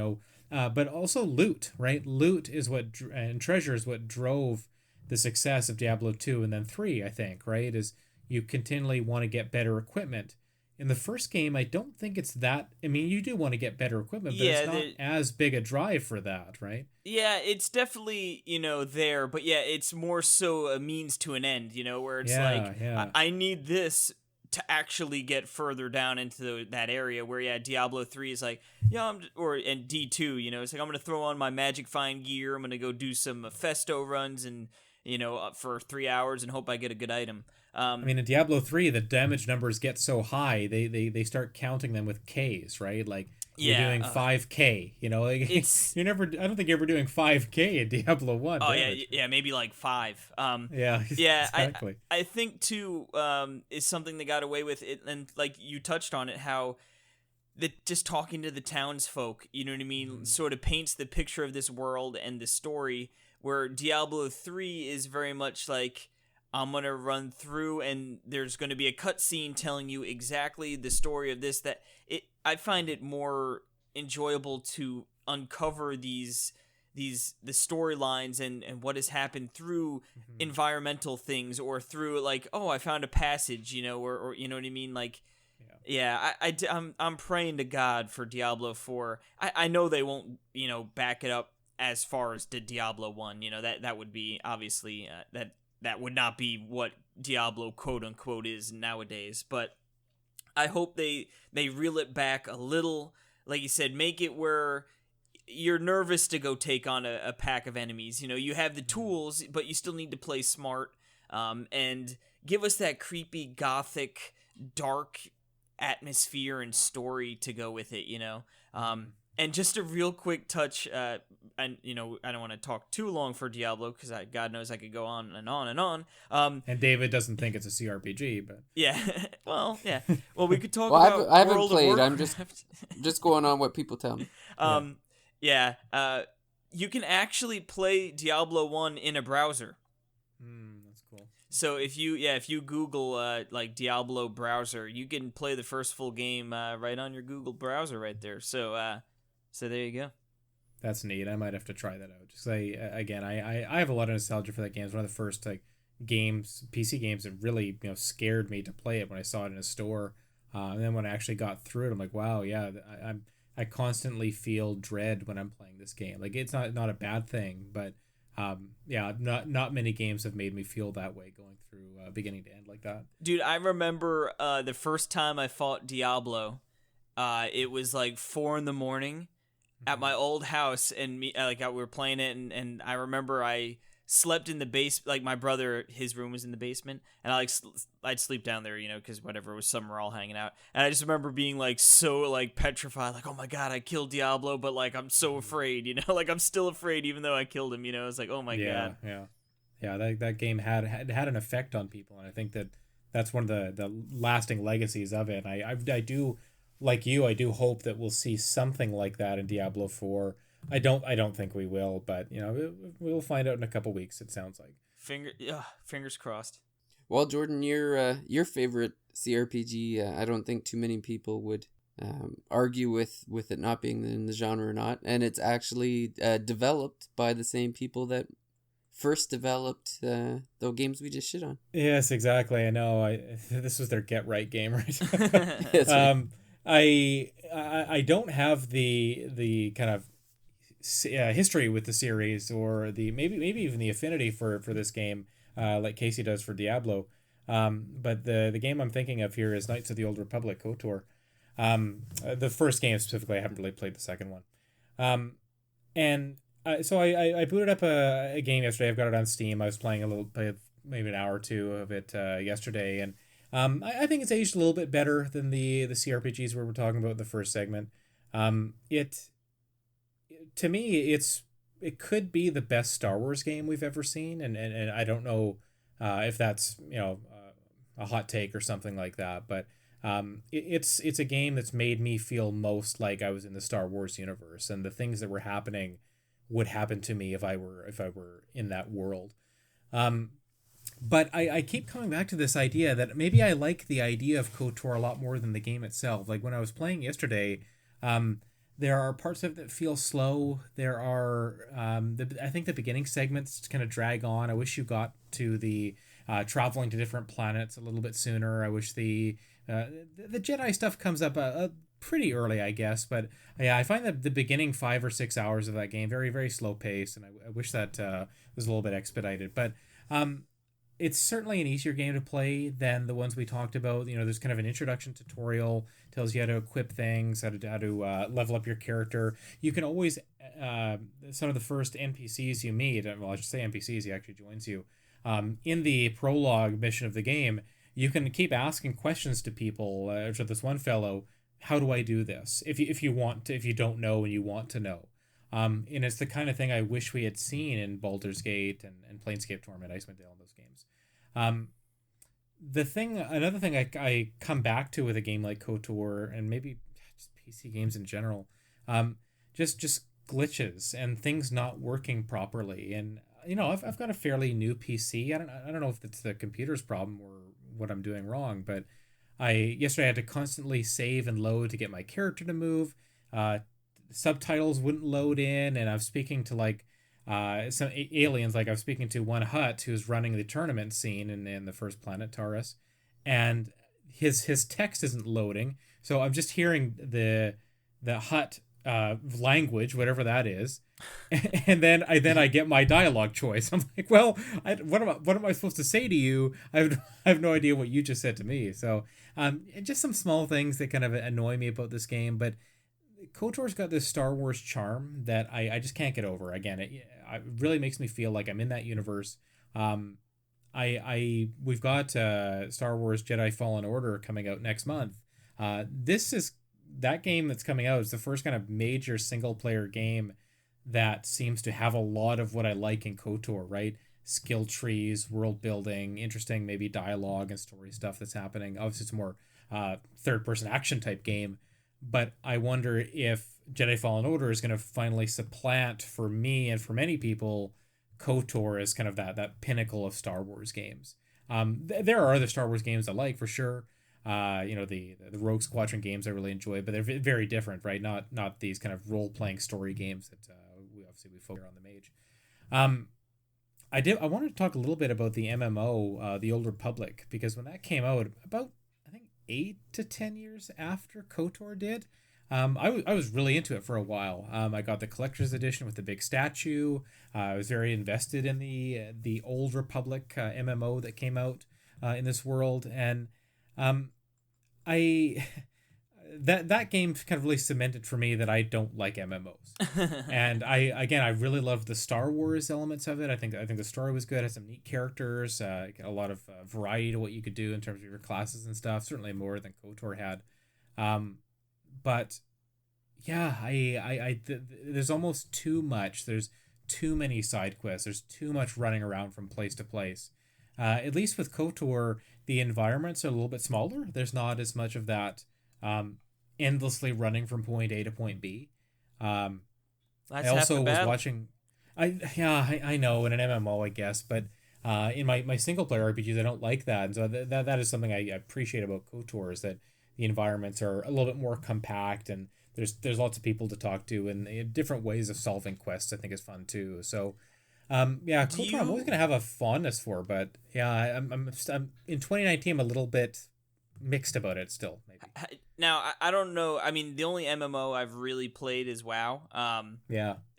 but also loot, right? Loot is and treasure is what drove the success of Diablo 2 and then 3, I think, right? Is you continually want to get better equipment. In the first game, I don't think it's that. I mean, you do want to get better equipment, but it's not as big a drive for that, right? Yeah, it's definitely, there, but yeah, it's more so a means to an end, where it's I need this to actually get further down into that area, where Diablo 3 is like, and D2, it's like, I'm gonna throw on my magic find gear, I'm gonna go do some festo runs and for 3 hours and hope I get a good item. I mean, in Diablo 3, the damage numbers get so high, they start counting them with Ks, right? Like, you're doing 5K, it's, I don't think you're ever doing 5K in Diablo 1. Oh, damage. Yeah, maybe like 5. Yeah, exactly. I think, too, is something they got away with it, and like you touched on it, how just talking to the townsfolk, you know what I mean, sort of paints the picture of this world and the story, where Diablo 3 is very much like, I'm going to run through and there's going to be a cutscene telling you exactly the story of this. I find it more enjoyable to uncover the storylines and what has happened through environmental things, or through like, oh, I found a passage, or you know what I mean? Like, yeah, I'm praying to God for Diablo 4. I know they won't, back it up as far as the Diablo 1, that would be obviously, that would not be what Diablo quote unquote is nowadays, but I hope they reel it back a little. Like you said, make it where you're nervous to go take on a pack of enemies. You have the tools, but you still need to play smart, and give us that creepy, gothic, dark atmosphere and story to go with it, And just a real quick touch, and I don't want to talk too long for Diablo because God knows I could go on and on and on. And David doesn't think it's a CRPG, but yeah, well, yeah, well, we could talk Well, about. I haven't World played. Of I'm just going on what people tell me. You can actually play Diablo 1 in a browser. That's cool. So if you Google like Diablo browser, you can play the first full game right on your Google browser right there. So there you go. That's neat. I might have to try that out. Just I have a lot of nostalgia for that game. It's one of the first PC games that really scared me to play it when I saw it in a store. And then when I actually got through it, I'm like, wow, yeah, I constantly feel dread when I'm playing this game. Like, it's not a bad thing, but not many games have made me feel that way going through beginning to end like that. Dude, I remember the first time I fought Diablo. It was like 4 a.m. at my old house, and we were playing it, and I remember I slept in the base. Like, my brother, his room was in the basement, and I'd sleep down there, because whatever, it was summer, all hanging out. And I just remember being like so like petrified, like, oh my god, I killed Diablo, but like I'm so afraid, like I'm still afraid even though I killed him. I was like, oh my god. Yeah. That game had an effect on people, and I think that's one of the lasting legacies of it. And I do, like you, I do hope that we'll see something like that in Diablo 4. I don't think we will, but we'll find out in a couple weeks. It sounds like. Fingers crossed. Well, Jordan, your favorite CRPG, I don't think too many people would argue with it not being in the genre or not, and it's actually developed by the same people that first developed the games we just shit on. Yes, exactly. I know. This was their get right game, right? Yes, right. I don't have the kind of history with the series, or the maybe even the affinity for this game, like Casey does for Diablo. But the game I'm thinking of here is Knights of the Old Republic KOTOR. The first game specifically, I haven't really played the second one. So I booted up a game yesterday. I've got it on Steam. I was playing maybe an hour or two of it yesterday, and I think it's aged a little bit better than the CRPGs we were talking about in the first segment. To me, it could be the best Star Wars game we've ever seen, and I don't know if that's a hot take or something like that, but it's a game that's made me feel most like I was in the Star Wars universe, and the things that were happening would happen to me if I were in that world. But I keep coming back to this idea that maybe I like the idea of KOTOR a lot more than the game itself. Like when I was playing yesterday, there are parts of it that feel slow. There are, I think the beginning segments kind of drag on. I wish you got to the traveling to different planets a little bit sooner. I wish the Jedi stuff comes up pretty early, I guess. But yeah, I find that the beginning 5 or 6 hours of that game very, very slow pace, and I wish that was a little bit expedited. But it's certainly an easier game to play than the ones we talked about. There's kind of an introduction tutorial, tells you how to equip things, how to level up your character. You can always, some of the first NPCs you meet, well, I should say NPCs, he actually joins you. In the prologue mission of the game, you can keep asking questions to people, to this one fellow, how do I do this? If you don't know and you want to know. And it's the kind of thing I wish we had seen in Baldur's Gate and Planescape Torment, Icewind Dale, and those games. Another thing I come back to with a game like KOTOR, and maybe just PC games in general, just glitches and things not working properly. And I've got a fairly new PC. I don't know if it's the computer's problem or what I'm doing wrong, but yesterday I had to constantly save and load to get my character to move. Subtitles wouldn't load in, and I was speaking to some aliens. Like I was speaking to one Hut who's running the tournament scene in the first planet Taurus, and his text isn't loading. So I'm just hearing the Hut language, whatever that is, and then I get my dialogue choice. I'm like, well, what am I supposed to say to you? I have no idea what you just said to me. So just some small things that kind of annoy me about this game, but KOTOR's got this Star Wars charm that I just can't get over. Again, it really makes me feel like I'm in that universe. We've got Star Wars Jedi Fallen Order coming out next month. This is that game that's coming out is the first kind of major single player game that seems to have a lot of what I like in KOTOR, right? Skill trees, world building, interesting maybe dialogue and story stuff that's happening. Obviously, it's a more third person action type game, but I wonder if Jedi Fallen Order is going to finally supplant for me and for many people KOTOR as kind of that pinnacle of Star Wars games. There are other Star Wars games I like for sure. The Rogue Squadron games I really enjoy, but they're very different, right? Not these kind of role playing story games that we focus on the Mage. I wanted to talk a little bit about the MMO, the Old Republic, because when that came out about I think 8 to 10 years after KOTOR did, I was really into it for a while. I got the collector's edition with the big statue. I was very invested in the Old Republic MMO that came out in this world, and that game kind of really cemented for me that I don't like MMOs. And I really loved the Star Wars elements of it. I think the story was good. It had some neat characters, a lot of variety to what you could do in terms of your classes and stuff. Certainly more than KOTOR had. But yeah, there's almost too much. There's too many side quests. There's too much running around from place to place. At least with KOTOR, the environments are a little bit smaller. There's not as much of that endlessly running from point A to point B. I also was watching. I know in an MMO, I guess, but in my single player RPGs, I don't like that. And so that is something I appreciate about KOTOR, is that the environments are a little bit more compact, and there's lots of people to talk to, and different ways of solving quests I think is fun too. So KOTOR I'm always gonna have a fondness for, but yeah, I'm in 2019 I'm a little bit mixed about it still. Maybe now I don't know. I mean, the only MMO I've really played is WoW.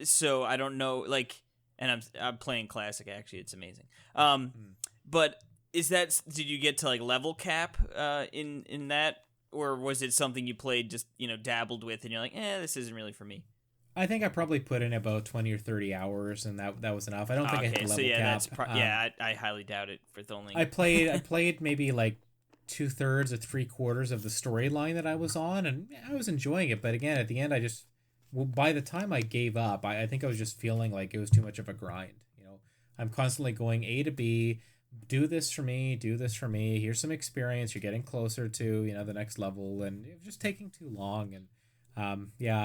So I don't know, and I'm playing Classic actually. It's amazing. But did you get to level cap in that? Or was it something you played just, dabbled with and you're like, this isn't really for me? I think I probably put in about 20 or 30 hours and that was enough. I don't think I hit the level cap. I highly doubt it for the only... I played maybe 2/3 or 3/4 of the storyline that I was on, and I was enjoying it. But again, at the end, by the time I gave up, I think I was just feeling like it was too much of a grind. I'm constantly going A to B, do this for me, here's some experience, you're getting closer to the next level, and it was just taking too long. And I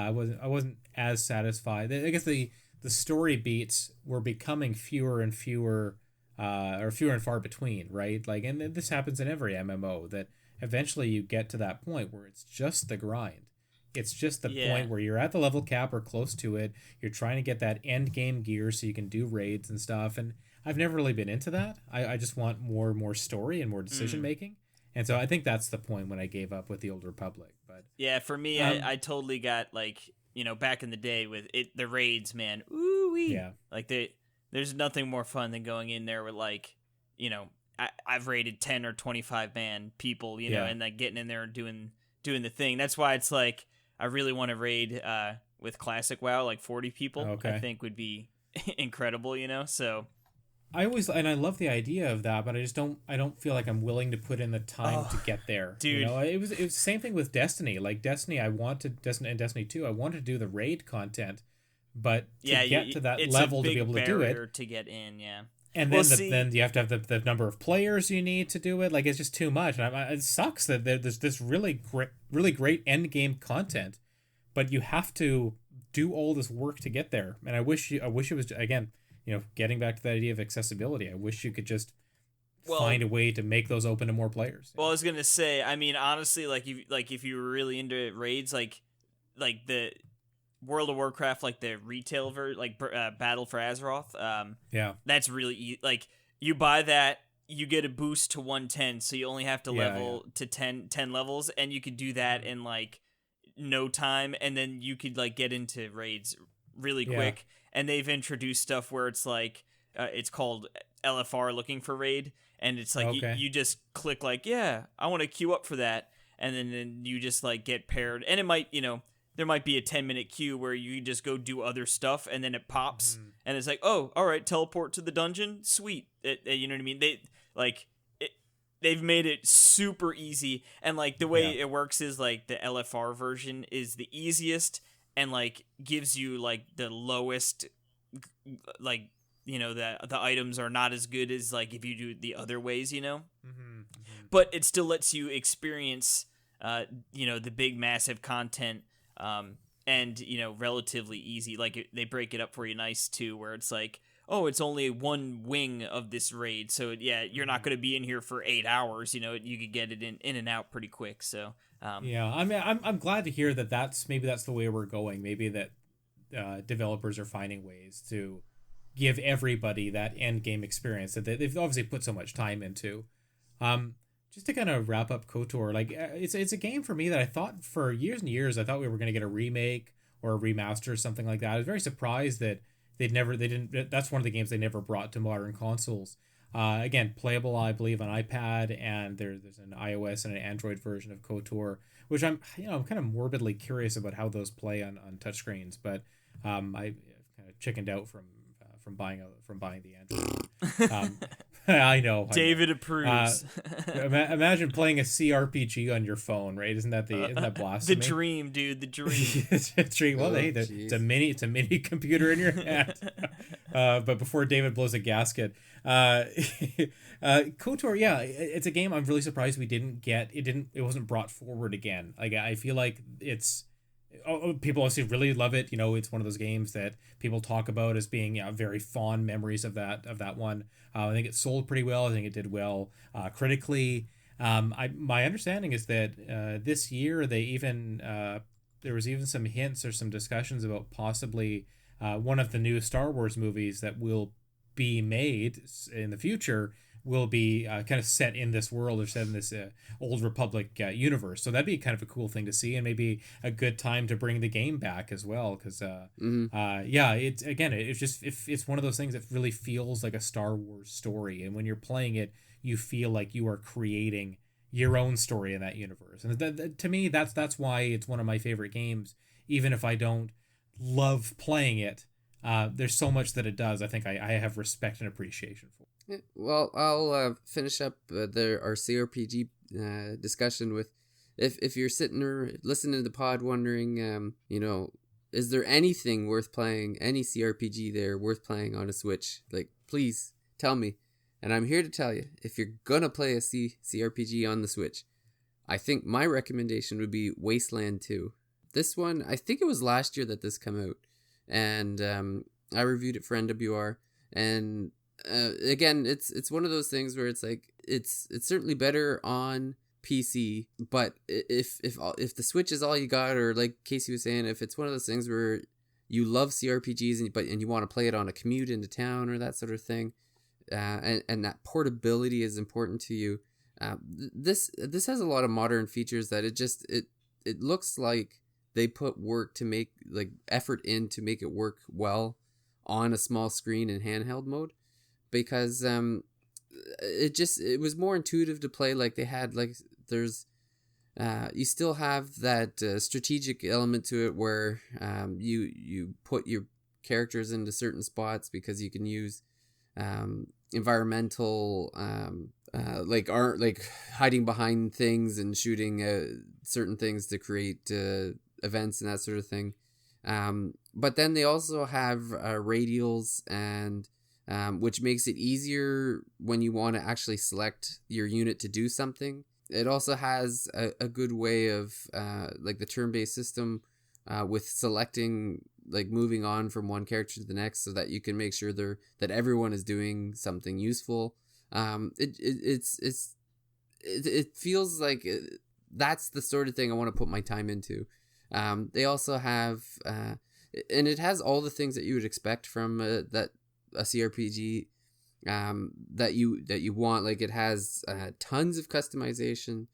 wasn't as satisfied. I guess the story beats were becoming fewer and fewer, or fewer and far between, right? And this happens in every MMO, that eventually you get to that point where it's just the grind. It's just the point where you're at the level cap or close to it. You're trying to get that end game gear so you can do raids and stuff, and I've never really been into that. I just want more story and more decision making. And so I think that's the point when I gave up with the Old Republic. But yeah, for me, I totally got back in the day with it, the raids, man. Ooh-wee. Yeah. There's nothing more fun than going in there with I've raided 10 or 25 man people, and getting in there and doing the thing. That's why it's I really want to raid with Classic WoW, 40 people. Okay. I think would be incredible, so. I love the idea of that, but I don't feel like I'm willing to put in the time to get there. Dude. It was the same thing with Destiny. Destiny, and Destiny 2, I wanted to do the raid content, but to get to that level to be able to do it, to get in, yeah. And then you have to have the number of players you need to do it. It's just too much. And it sucks that there's this really great end game content, but you have to do all this work to get there. And I wish it was, again, getting back to that idea of accessibility, I wish you could just Well, find a way to make those open to more players. Well, I was gonna say, I mean, honestly, if you were really into raids, like the World of Warcraft, like the retail Battle for Azeroth, Yeah. that's really like you buy that, you get a boost to 110, so you only have to level to 10 levels, and you could do that in like no time, and then you could like get into raids really quick. And they've introduced stuff where it's like it's called LFR, looking for raid, and it's like you just click like, yeah, I want to queue up for that, and then you just like get paired, and it might, there might be a 10-minute queue where you just go do other stuff, and then it pops, and it's like, oh, all right, teleport to the dungeon, sweet. You know what I mean? They've made it super easy, and like the way it works is like the LFR version is the easiest, and like gives you like the lowest, like, the items are not as good as like if you do the other ways, but it still lets you experience the big massive content, and relatively easy. Like they break it up for you nice too, where it's like, oh, it's only one wing of this raid, so you're not going to be in here for 8 hours. You could get it in and out pretty quick. So I mean, I'm glad to hear that that's the way we're going. Maybe that developers are finding ways to give everybody that end game experience that they've obviously put so much time into. Just to kind of wrap up KOTOR, like it's a game for me that I thought for years and years I thought we were going to get a remake or a remaster or something like that. I was very surprised that they didn't. That's one of the games they never brought to modern consoles. Again, playable, I believe, on iPad, and there's an iOS and an Android version of KOTOR, which I'm kind of morbidly curious about how those play on touchscreens. But I kind of chickened out from buying the Android. I know. David approves. Imagine playing a CRPG on your phone, right? Isn't that blasphemy? The dream, dude. The dream. It's a dream. Well, it's a mini computer in your hand. But before David blows a gasket, KOTOR, it's a game I'm really surprised we didn't get. It wasn't brought forward again. Like I feel like it's. People obviously really love it. It's one of those games that people talk about as being very fond memories of that one. I think it sold pretty well. I think it did well critically. My understanding is that this year they even there was even some hints or some discussions about possibly one of the new Star Wars movies that will be made in the future will be kind of set in this world or set in this Old Republic universe. So that'd be kind of a cool thing to see, and maybe a good time to bring the game back as well. Because it's one of those things that really feels like a Star Wars story, and when you're playing it, you feel like you are creating your own story in that universe. And to me, that's why it's one of my favorite games, even if I don't love playing it. There's so much that it does. I think I have respect and appreciation for. Well, I'll finish up our CRPG discussion with, if you're sitting or listening to the pod wondering, is there anything worth playing, any CRPG there worth playing on a Switch? Like, please tell me. And I'm here to tell you, if you're gonna play a CRPG on the Switch, I think my recommendation would be Wasteland 2. This one, I think it was last year that this came out, and I reviewed it for NWR, and again, it's one of those things where it's like it's certainly better on PC, but if the Switch is all you got, or like Casey was saying, if it's one of those things where you love CRPGs and you want to play it on a commute into town or that sort of thing, and that portability is important to you, this has a lot of modern features that it looks like they put work to make, like, effort in to make it work well on a small screen in handheld mode. Because it was more intuitive to play. Like they had, like, there's you still have that strategic element to it where you put your characters into certain spots because you can use environmental like hiding behind things and shooting certain things to create events and that sort of thing. But then they also have radials and which makes it easier when you want to actually select your unit to do something. It also has a good way of like the turn-based system with selecting like moving on from one character to the next, so that you can make sure that everyone is doing something useful. It feels like that's the sort of thing I want to put my time into. They also have, and it has all the things that you would expect from a CRPG that you want. Like, it has tons of customization.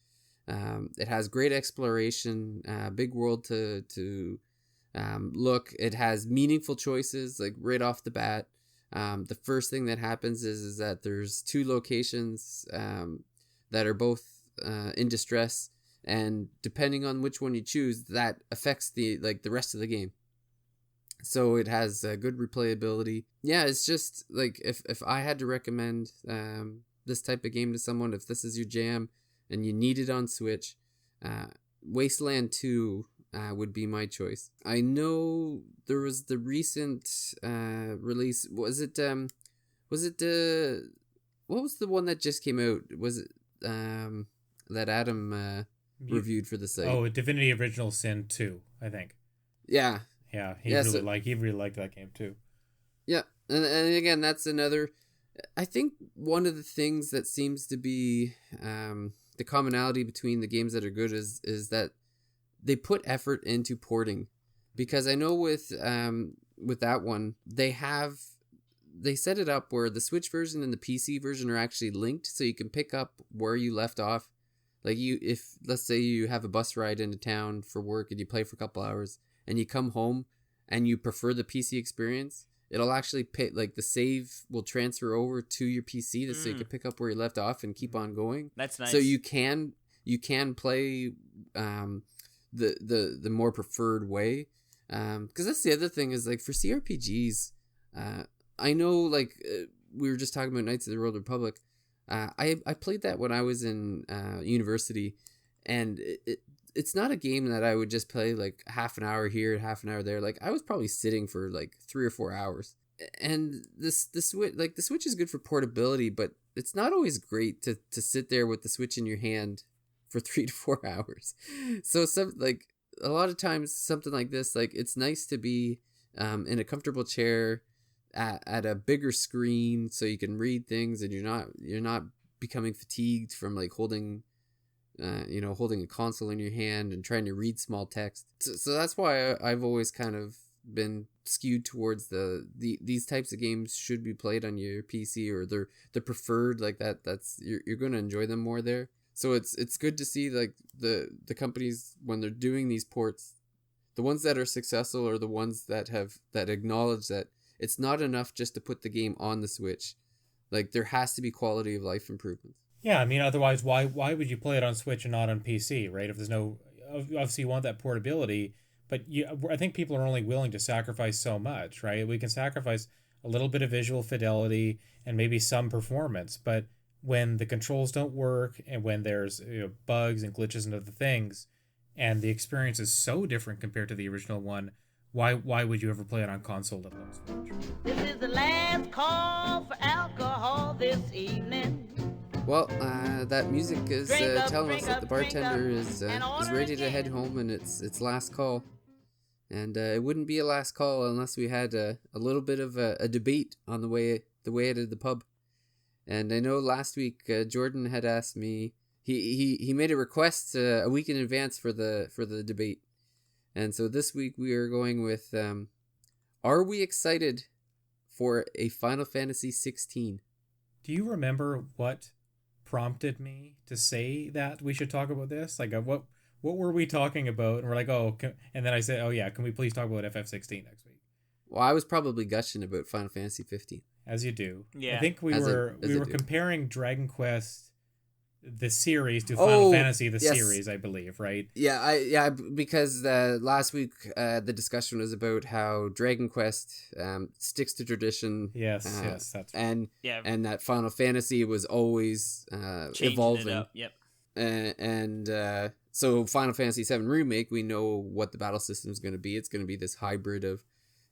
It has great exploration, big world to look. It has meaningful choices, like right off the bat. The first thing that happens is that there's two locations that are both in distress, and depending on which one you choose, that affects the rest of the game. So it has good replayability. Yeah, it's just like, if I had to recommend this type of game to someone, if this is your jam and you need it on Switch, Wasteland 2 would be my choice. I know there was the recent release. Was it what was the one that just came out? Was it that Adam reviewed for the site? Oh, Divinity Original Sin 2, I think. Yeah. Yeah, he really liked that game too. Yeah, and again, that's another. I think one of the things that seems to be the commonality between the games that are good is that they put effort into porting, because I know with that one they set it up where the Switch version and the PC version are actually linked, so you can pick up where you left off. Like, if let's say you have a bus ride into town for work and you play for a couple hours, and you come home and you prefer the PC experience, it'll actually the save will transfer over to your PC so you can pick up where you left off and keep on going. That's nice. So you can play the more preferred way. Because that's the other thing is, like, for CRPGs, I know, like, we were just talking about Knights of the Old Republic. I played that when I was in university, and it's not a game that I would just play like half an hour here, half an hour there. Like, I was probably sitting for like 3 or 4 hours. And the Switch is good for portability, but it's not always great to sit there with the Switch in your hand for 3 to 4 hours. So a lot of times something like this, like, it's nice to be in a comfortable chair at a bigger screen, so you can read things and you're not becoming fatigued from like holding a console in your hand and trying to read small text. So that's why I've always kind of been skewed towards these types of games should be played on your PC, or they're preferred like that. That's you're going to enjoy them more there. So it's good to see, like, the companies, when they're doing these ports, the ones that are successful are the ones that acknowledge that it's not enough just to put the game on the Switch. Like, there has to be quality of life improvements. Yeah, I mean, otherwise, why would you play it on Switch and not on PC, right? If there's obviously you want that portability, but I think people are only willing to sacrifice so much, right? We can sacrifice a little bit of visual fidelity and maybe some performance, but when the controls don't work and when there's bugs and glitches and other things, and the experience is so different compared to the original one, why would you ever play it on console, let alone Switch? This is the last call for alcohol this evening. Well, that music is telling us that the bartender is ready to head home, and it's last call. And it wouldn't be a last call unless we had a little bit of a debate on the way out of the pub. And I know last week Jordan had asked me, he made a request a week in advance for the debate. And so this week we are going with, are we excited for a Final Fantasy XVI? Do you remember what prompted me to say that we should talk about this? Like, what were we talking about? And we're like, and then I said, oh yeah, can we please talk about FF16 next week? Well, I was probably gushing about Final Fantasy 15. As you do. Yeah. I think we were comparing Dragon Quest the series to Final Fantasy series, I believe, right? Yeah, because last week the discussion was about how Dragon Quest sticks to tradition. Yes, that's and that Final Fantasy was always evolving. It up. Yep. And so Final Fantasy VII Remake, we know what the battle system is going to be. It's going to be this hybrid of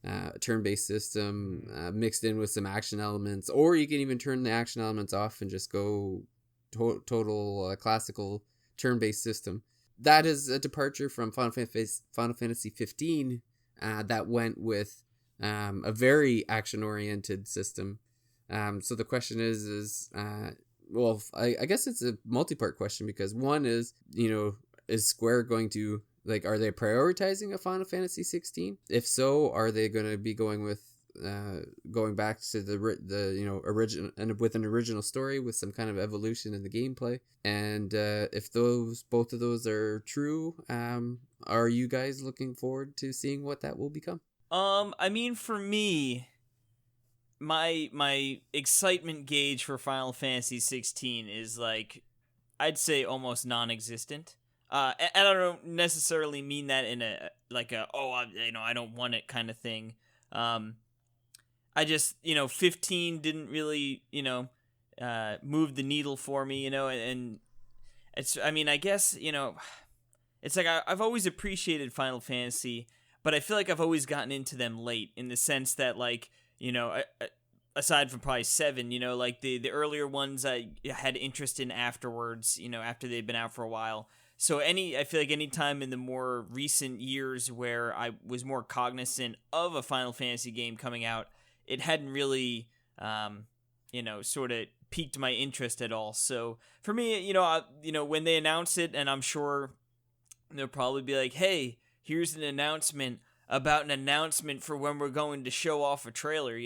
a turn-based system mixed in with some action elements, or you can even turn the action elements off and just go total classical turn-based system. That is a departure from Final Fantasy 15, that went with a very action-oriented system. So the question is well, I guess it's a multi-part question, because one is, is Square going to, like, are they prioritizing a Final Fantasy 16? If so, are they going to be going back to the original, and with an original story with some kind of evolution in the gameplay? And if both of those are true, are you guys looking forward to seeing what that will become? I mean, for me, my excitement gauge for Final Fantasy 16 is, like, I'd say almost non-existent. And I don't necessarily mean that in a I don't want it kind of thing. I just, 15 didn't really, move the needle for me, and it's, I mean, I guess, it's like I've always appreciated Final Fantasy, but I feel like I've always gotten into them late, in the sense that, like, aside from probably 7, like the earlier ones I had interest in afterwards, after they'd been out for a while. So I feel like any time in the more recent years where I was more cognizant of a Final Fantasy game coming out, it hadn't really, sort of piqued my interest at all. So for me, when they announce it, and I'm sure they'll probably be like, hey, here's an announcement about an announcement for when we're going to show off a trailer,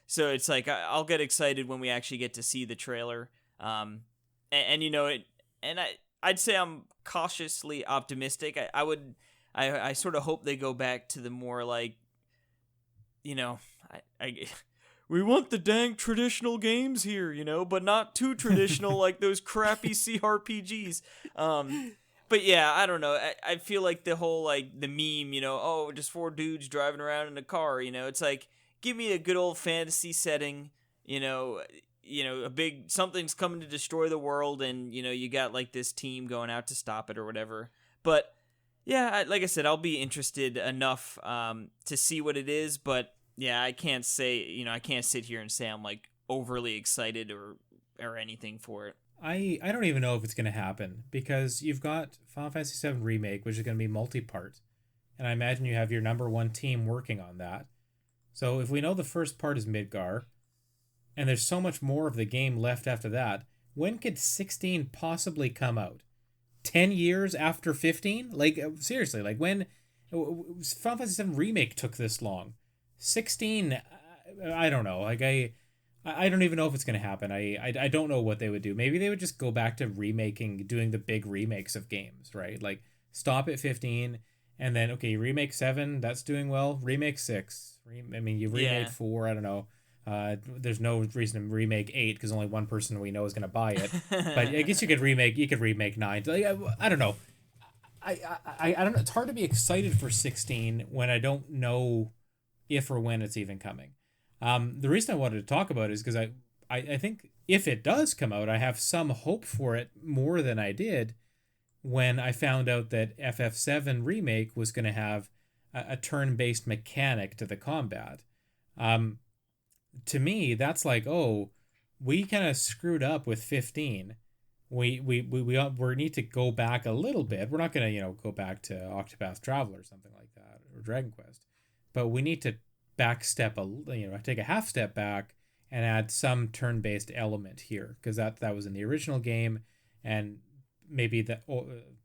So it's like, I'll get excited when we actually get to see the trailer. I'd say I'm cautiously optimistic. I sort of hope they go back to the more, like, we want the dang traditional games here, but not too traditional like those crappy CRPGs. But yeah, I don't know. I feel like the whole, like, the meme, just 4 dudes driving around in a car, it's like, give me a good old fantasy setting, a big, something's coming to destroy the world, and, you got, like, this team going out to stop it or whatever. But yeah, like I said, I'll be interested enough to see what it is, but yeah, I can't say, I can't sit here and say I'm, like, overly excited or anything for it. I don't even know if it's going to happen, because you've got Final Fantasy VII Remake, which is going to be multi-part, and I imagine you have your number 1 team working on that. So if we know the first part is Midgar, and there's so much more of the game left after that, when could 16 possibly come out? 10 years after 15? Like, seriously, like, when Final Fantasy VII Remake took this long? 16, I don't know. Like, I don't even know if it's going to happen. I don't know what they would do. Maybe they would just go back to doing the big remakes of games, right? Like, stop at 15, and then, okay, remake 7, that's doing well. Remake 6. You remade 4, I don't know. There's no reason to remake 8, because only one person we know is going to buy it. But I guess you could remake 9. Like, I don't know. I don't know. It's hard to be excited for 16 when I don't know if or when it's even coming. The reason I wanted to talk about it is because I think if it does come out, I have some hope for it more than I did when I found out that FF7 Remake was going to have a turn-based mechanic to the combat. To me, that's like, oh, we kind of screwed up with 15. We need to go back a little bit. We're not going to, go back to Octopath Traveler or something like that, or Dragon Quest, but we need to take a half step back and add some turn-based element here, because that was in the original game, and maybe the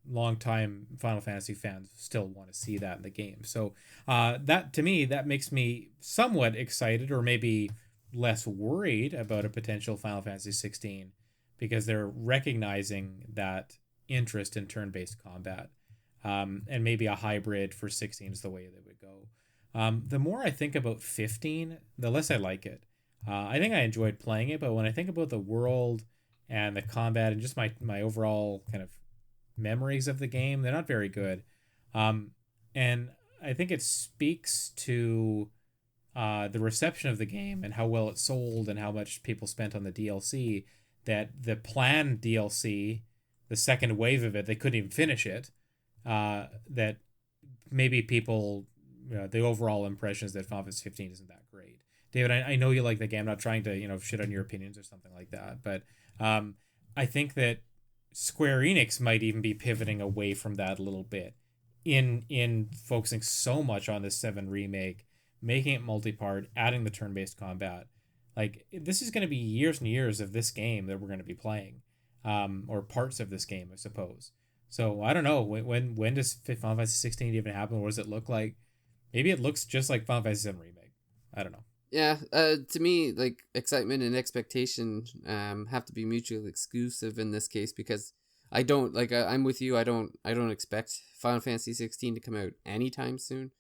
long-time Final Fantasy fans still want to see that in the game. So that, to me, that makes me somewhat excited, or maybe less worried about a potential Final Fantasy 16, because they're recognizing that interest in turn-based combat, and maybe a hybrid for 16 is the way they would go. The more I think about 15, the less I like it. I think I enjoyed playing it, but when I think about the world and the combat and just my overall kind of memories of the game, they're not very good. And I think it speaks to the reception of the game and how well it sold and how much people spent on the DLC, that the planned DLC, the second wave of it, they couldn't even finish it. That maybe people, the overall impression is that Final Fantasy 15 isn't that great. David, I know you like the game. I'm not trying to, shit on your opinions or something like that. But I think that Square Enix might even be pivoting away from that a little bit. in focusing so much on this 7 remake, making it multi-part, adding the turn-based combat. Like, this is going to be years and years of this game that we're going to be playing, or parts of this game, I suppose. So I don't know, when does Final Fantasy 16 even happen? What does it look like? Maybe it looks just like Final Fantasy 7 remake. I don't know. Yeah, to me, like, excitement and expectation have to be mutually exclusive in this case, because I don't, like, I'm with you. I don't expect Final Fantasy 16 to come out anytime soon.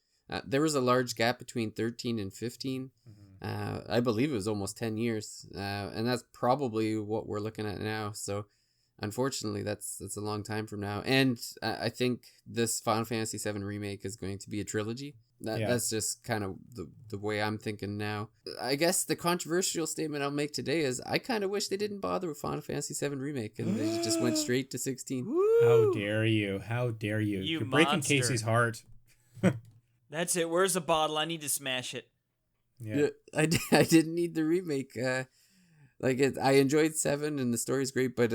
There was a large gap between 13 and 15. I believe it was almost 10 years, and that's probably what we're looking at now. So, unfortunately, that's a long time from now. And I think this Final Fantasy VII remake is going to be a trilogy. That's just kind of the way I'm thinking now. I guess the controversial statement I'll make today is I kind of wish they didn't bother with Final Fantasy VII remake and they just went straight to 16. Woo! How dare you? How dare you? You You're breaking monster. Casey's heart. That's it. Where's the bottle? I need to smash it. Yeah. I didn't need the remake. I enjoyed 7 and the story's great, but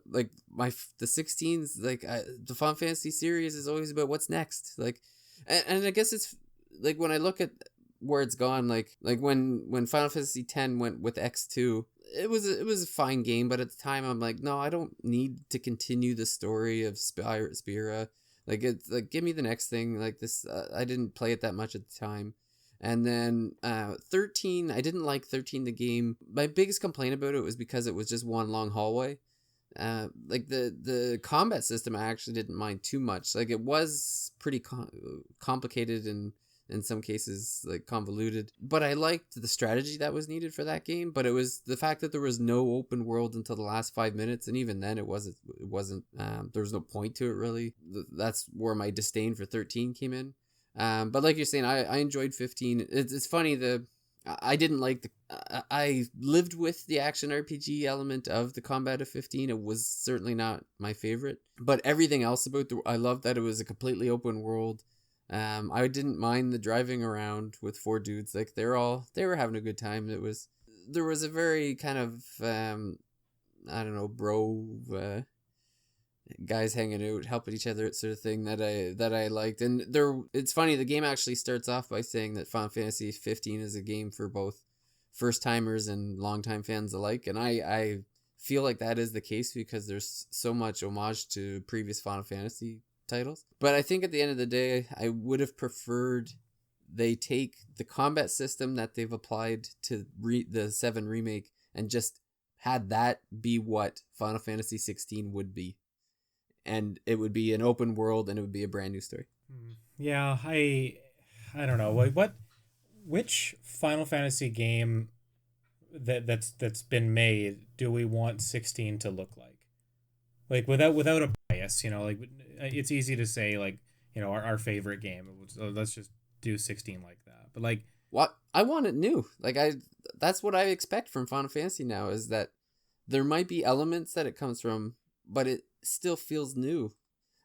like the 16s, like the Final Fantasy series is always about what's next. Like, and I guess it's like when I look at where it's gone, like when Final Fantasy X went with X2, it was a fine game, but at the time I'm like, no, I don't need to continue the story of Spira. Like, it's like, give me the next thing. Like this, I didn't play it that much at the time. And then 13, I didn't like 13 the game. My biggest complaint about it was because it was just one long hallway. Like the combat system I actually didn't mind too much. Like, it was pretty complicated and in some cases like convoluted, but I liked the strategy that was needed for that game. But it was the fact that there was no open world until the last 5 minutes, and even then it wasn't there was no point to it really. That's where my disdain for 13 came in. But like you're saying, I enjoyed 15. It's funny, I didn't like I lived with the action RPG element of the combat of 15. It was certainly not my favorite, but everything else about I loved that it was a completely open world. I didn't mind the driving around with 4 dudes. Like, they were having a good time. There was a very kind of I don't know, bro guys hanging out, helping each other, sort of thing that I liked. And it's funny, the game actually starts off by saying that Final Fantasy 15 is a game for both first timers and longtime fans alike, and I feel like that is the case because there's so much homage to previous Final Fantasy titles. But I think at the end of the day, I would have preferred they take the combat system that they've applied to the 7 remake and just had that be what Final Fantasy 16 would be. And it would be an open world, and it would be a brand new story. Yeah, I don't know. Which Final Fantasy game that's been made do we want 16 to look like? Like, without a bias, like, it's easy to say, like, our favorite game. Let's just do 16 like that. But like, what I want it new. Like, that's what I expect from Final Fantasy now, is that there might be elements that it comes from, but it still feels new.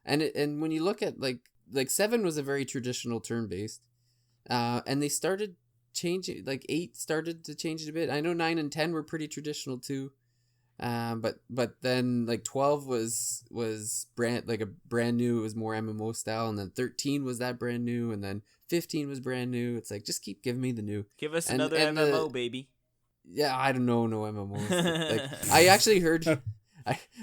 And when you look at like 7 was a very traditional turn-based, and they started changing, like 8 started to change it a bit. I know 9 and 10 were pretty traditional too, but then like 12 was brand new. It was more MMO style, and then 13 was that brand new, and then 15 was brand new. It's like, just keep giving me the new. Give us another MMO, baby. Yeah, I don't know, no MMOs. Like, I actually heard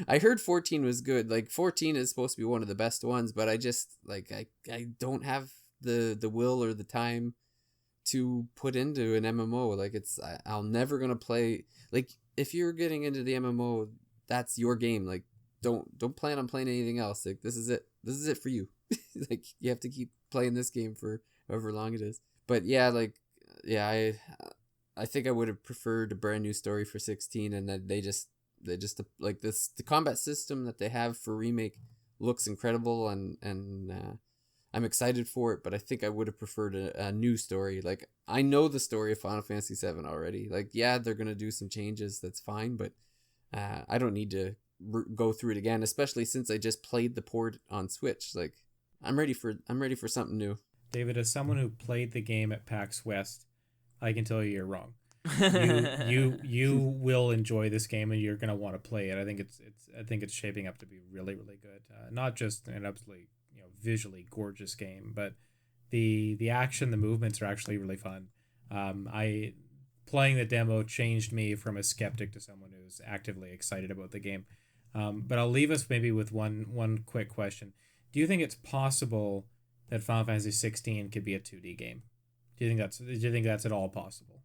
I heard 14 was good. Like, 14 is supposed to be one of the best ones, but I just, like, I don't have the will or the time to put into an MMO. Like, I'm never gonna play. Like, if you're getting into the MMO, that's your game. Like, don't plan on playing anything else. Like, this is it for you. Like, you have to keep playing this game for however long it is. But yeah, like, yeah, I think I would have preferred a brand new story for 16, and that they just like this, the combat system that they have for remake looks incredible, and I'm excited for it, but I think I would have preferred a new story. Like, I know the story of Final Fantasy VII already. Like, yeah, they're going to do some changes, that's fine, but I don't need to go through it again, especially since I just played the port on Switch. Like, I'm ready for something new. David, as someone who played the game at PAX West, I can tell you you're wrong. You will enjoy this game, and you're gonna want to play it. I think it's shaping up to be really, really good. Not just an absolutely visually gorgeous game, but the action, the movements are actually really fun. I playing the demo changed me from a skeptic to someone who's actively excited about the game. But I'll leave us maybe with one quick question. Do you think it's possible that Final Fantasy 16 could be a 2D game? Do you think that's at all possible?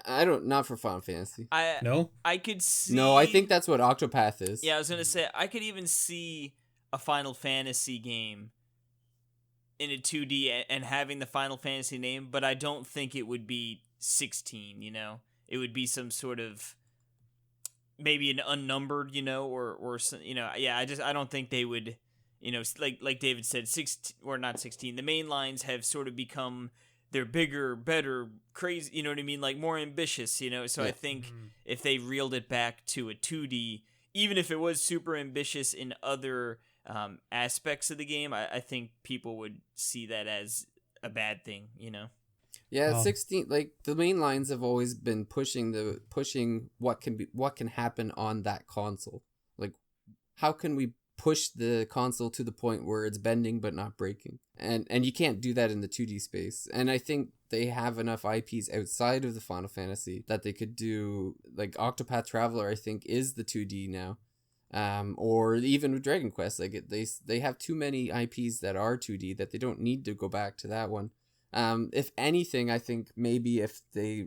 Not for Final Fantasy. No? I could see. No, I think that's what Octopath is. Yeah, I was gonna say I could even see a Final Fantasy game in a 2D and having the Final Fantasy name, but I don't think it would be 16. It would be some sort of maybe an unnumbered, or yeah. I don't think they would. Like David said, 16 or not 16. The main lines have sort of become. They're bigger, better, crazy, you know what I mean? Like more ambitious, So yeah. I think if they reeled it back to a 2D, even if it was super ambitious in other aspects of the game, I think people would see that as a bad thing, Yeah, 16. Like the main lines have always been pushing what can happen on that console. Like, how can we push the console to the point where it's bending but not breaking, and you can't do that in the 2D space. And I think they have enough IPs outside of the Final Fantasy that they could do. Like Octopath Traveler, I think, is the 2D now, or even with Dragon Quest, like they have too many IPs that are 2D that they don't need to go back to that one. If anything, I think maybe if they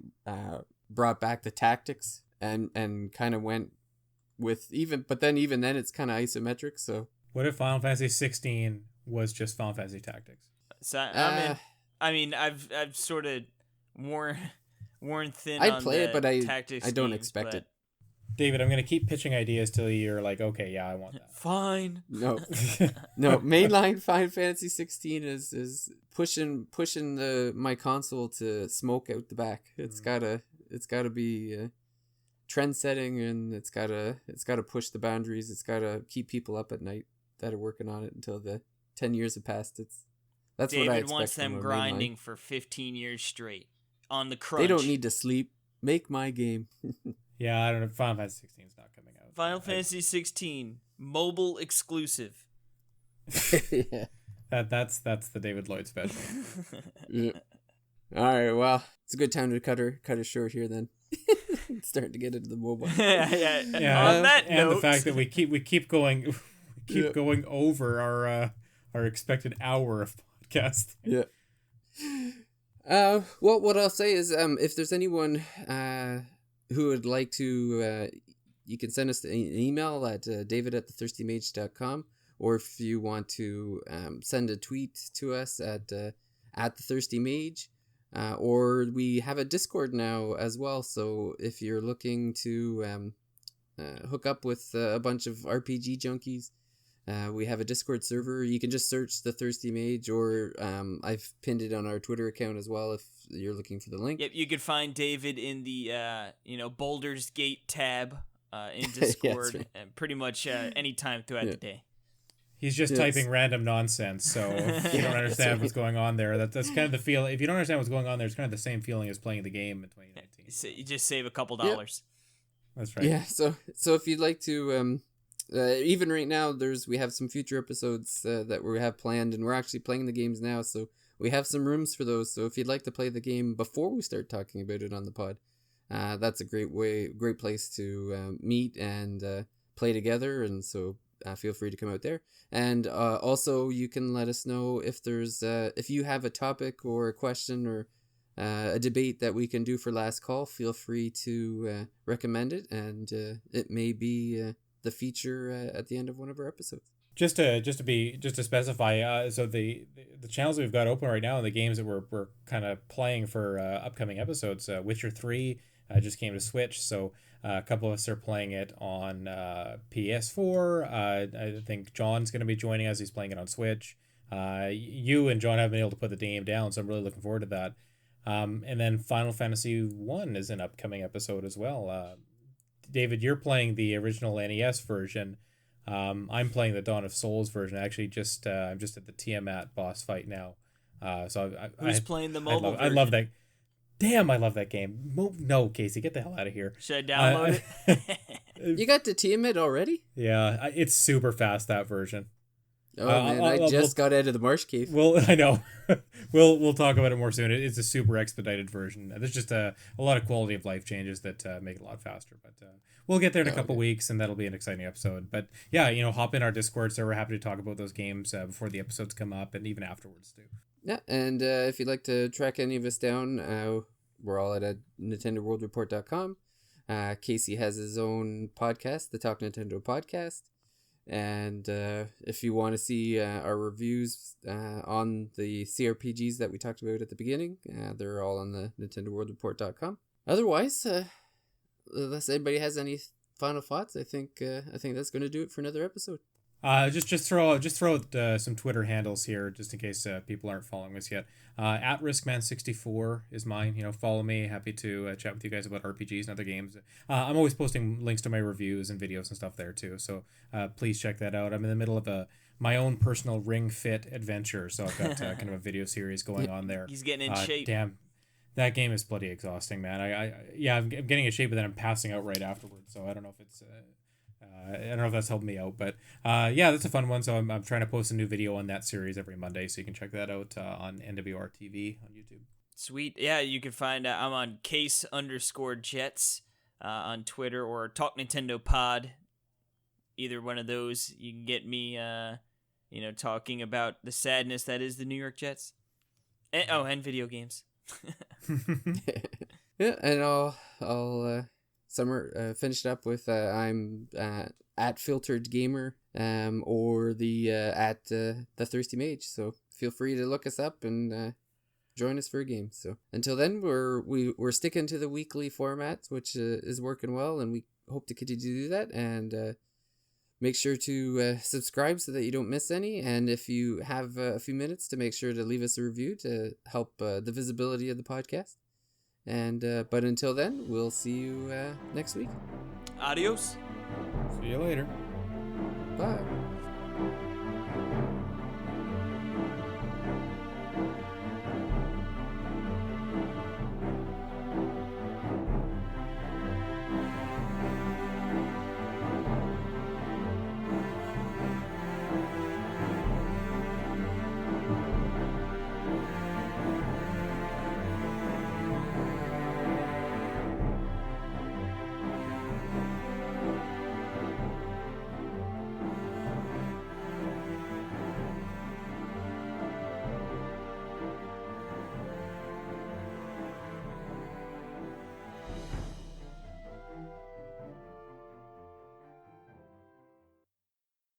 brought back the tactics and kind of went with even then it's kind of isometric. So what if Final Fantasy 16 was just Final Fantasy Tactics? So I've sort of worn thin. I'd on play the it, but I don't games, expect it. David, I'm gonna keep pitching ideas till you're like, okay, yeah, I want that. Fine. No, mainline Final Fantasy 16 is pushing my console to smoke out the back. It's gotta be trend setting, and it's gotta push the boundaries. It's gotta keep people up at night that are working on it until the 10 years have passed. That's David what I expect wants from them a grinding mainline. for 15 years straight on the crunch. They don't need to sleep. Make my game. Yeah, I don't know. Final Fantasy 16 is not coming out. Final Fantasy 16 mobile exclusive. Yeah. That's the David Lloyd special. Yeah. All right. Well, it's a good time to cut her short here. Then it's starting to get into the mobile. yeah. On that and note, the fact that we keep going over our expected hour of podcast. Yeah. Well, what I'll say is, if there's anyone who would like to, you can send us an email at david@thethirstymage.com, or if you want to send a tweet to us at @thethirstymage, or we have a Discord now as well. So if you're looking to hook up with a bunch of RPG junkies, we have a Discord server. You can just search The Thirsty Mage, or I've pinned it on our Twitter account as well if you're looking for the link. Yep, you could find David in the Baldur's Gate tab in Discord, right. and pretty much any time throughout the day. He's just typing random nonsense, so if you don't understand what's going on there, that's kind of the feel. If you don't understand what's going on there, it's kind of the same feeling as playing the game in 2019. So you just save a couple dollars. That's right. Yeah, so if you'd like to, even right now, we have some future episodes that we have planned, and we're actually playing the games now, so we have some rooms for those. So if you'd like to play the game before we start talking about it on the pod, that's a great place to meet and play together, and so feel free to come out there. And also, you can let us know if there's if you have a topic or a question or a debate that we can do for Last Call. Feel free to recommend it, and it may be the feature at the end of one of our episodes. Just to specify, so the channels that we've got open right now and the games that we're kind of playing for upcoming episodes, Witcher 3 just came to Switch, so a couple of us are playing it on PS4. I think John's going to be joining us. He's playing it on Switch. You and John haven't been able to put the game down, so I'm really looking forward to that. And then Final Fantasy 1 is an upcoming episode as well. David, you're playing the original NES version. I'm playing the Dawn of Souls version. Actually, I'm just at the Tiamat boss fight now. Who's playing the mobile version? I love that. Damn, I love that game. No, Casey, get the hell out of here. Should I download it? You got to Tiamat already? Yeah, it's super fast, that version. Oh man, I just got out of the Marsh Cave. Well, I know. We'll talk about it more soon. It's a super expedited version. There's just a lot of quality of life changes that make it a lot faster. But we'll get there in a couple weeks, and that'll be an exciting episode. But yeah, hop in our Discord, so we're happy to talk about those games before the episodes come up, and even afterwards too. Yeah, and if you'd like to track any of us down, we're all at NintendoWorldReport.com. Casey has his own podcast, the Talk Nintendo Podcast. And if you want to see our reviews on the CRPGs that we talked about at the beginning, they're all on the NintendoWorldReport.com. Otherwise, unless anybody has any final thoughts, I think that's going to do it for another episode. Just throw out some Twitter handles here, just in case people aren't following us yet. At RiskMan64 is mine. Follow me. Happy to chat with you guys about RPGs and other games. I'm always posting links to my reviews and videos and stuff there too. So please check that out. I'm in the middle of my own personal Ring Fit adventure, so I've got kind of a video series going on there. He's getting in shape. Damn, that game is bloody exhausting, man. I'm getting in shape, but then I'm passing out right afterwards. So I don't know if it's. I don't know if that's helped me out, but yeah, that's a fun one. So I'm trying to post a new video on that series every Monday, so you can check that out on NWR TV on YouTube. Sweet. Yeah, you can find I'm on case_jets on Twitter, or Talk Nintendo Pod. Either one of those, you can get me, talking about the sadness that is the New York Jets, and video games. Yeah, and I'll finish it up with I'm at Filtered Gamer or the at the Thirsty Mage. So feel free to look us up and join us for a game. So until then, we're sticking to the weekly format, which is working well, and we hope to continue to do that. And make sure to subscribe so that you don't miss any. And if you have a few minutes, to make sure to leave us a review to help the visibility of the podcast. And but until then, we'll see you next week. Adios. See you later. Bye.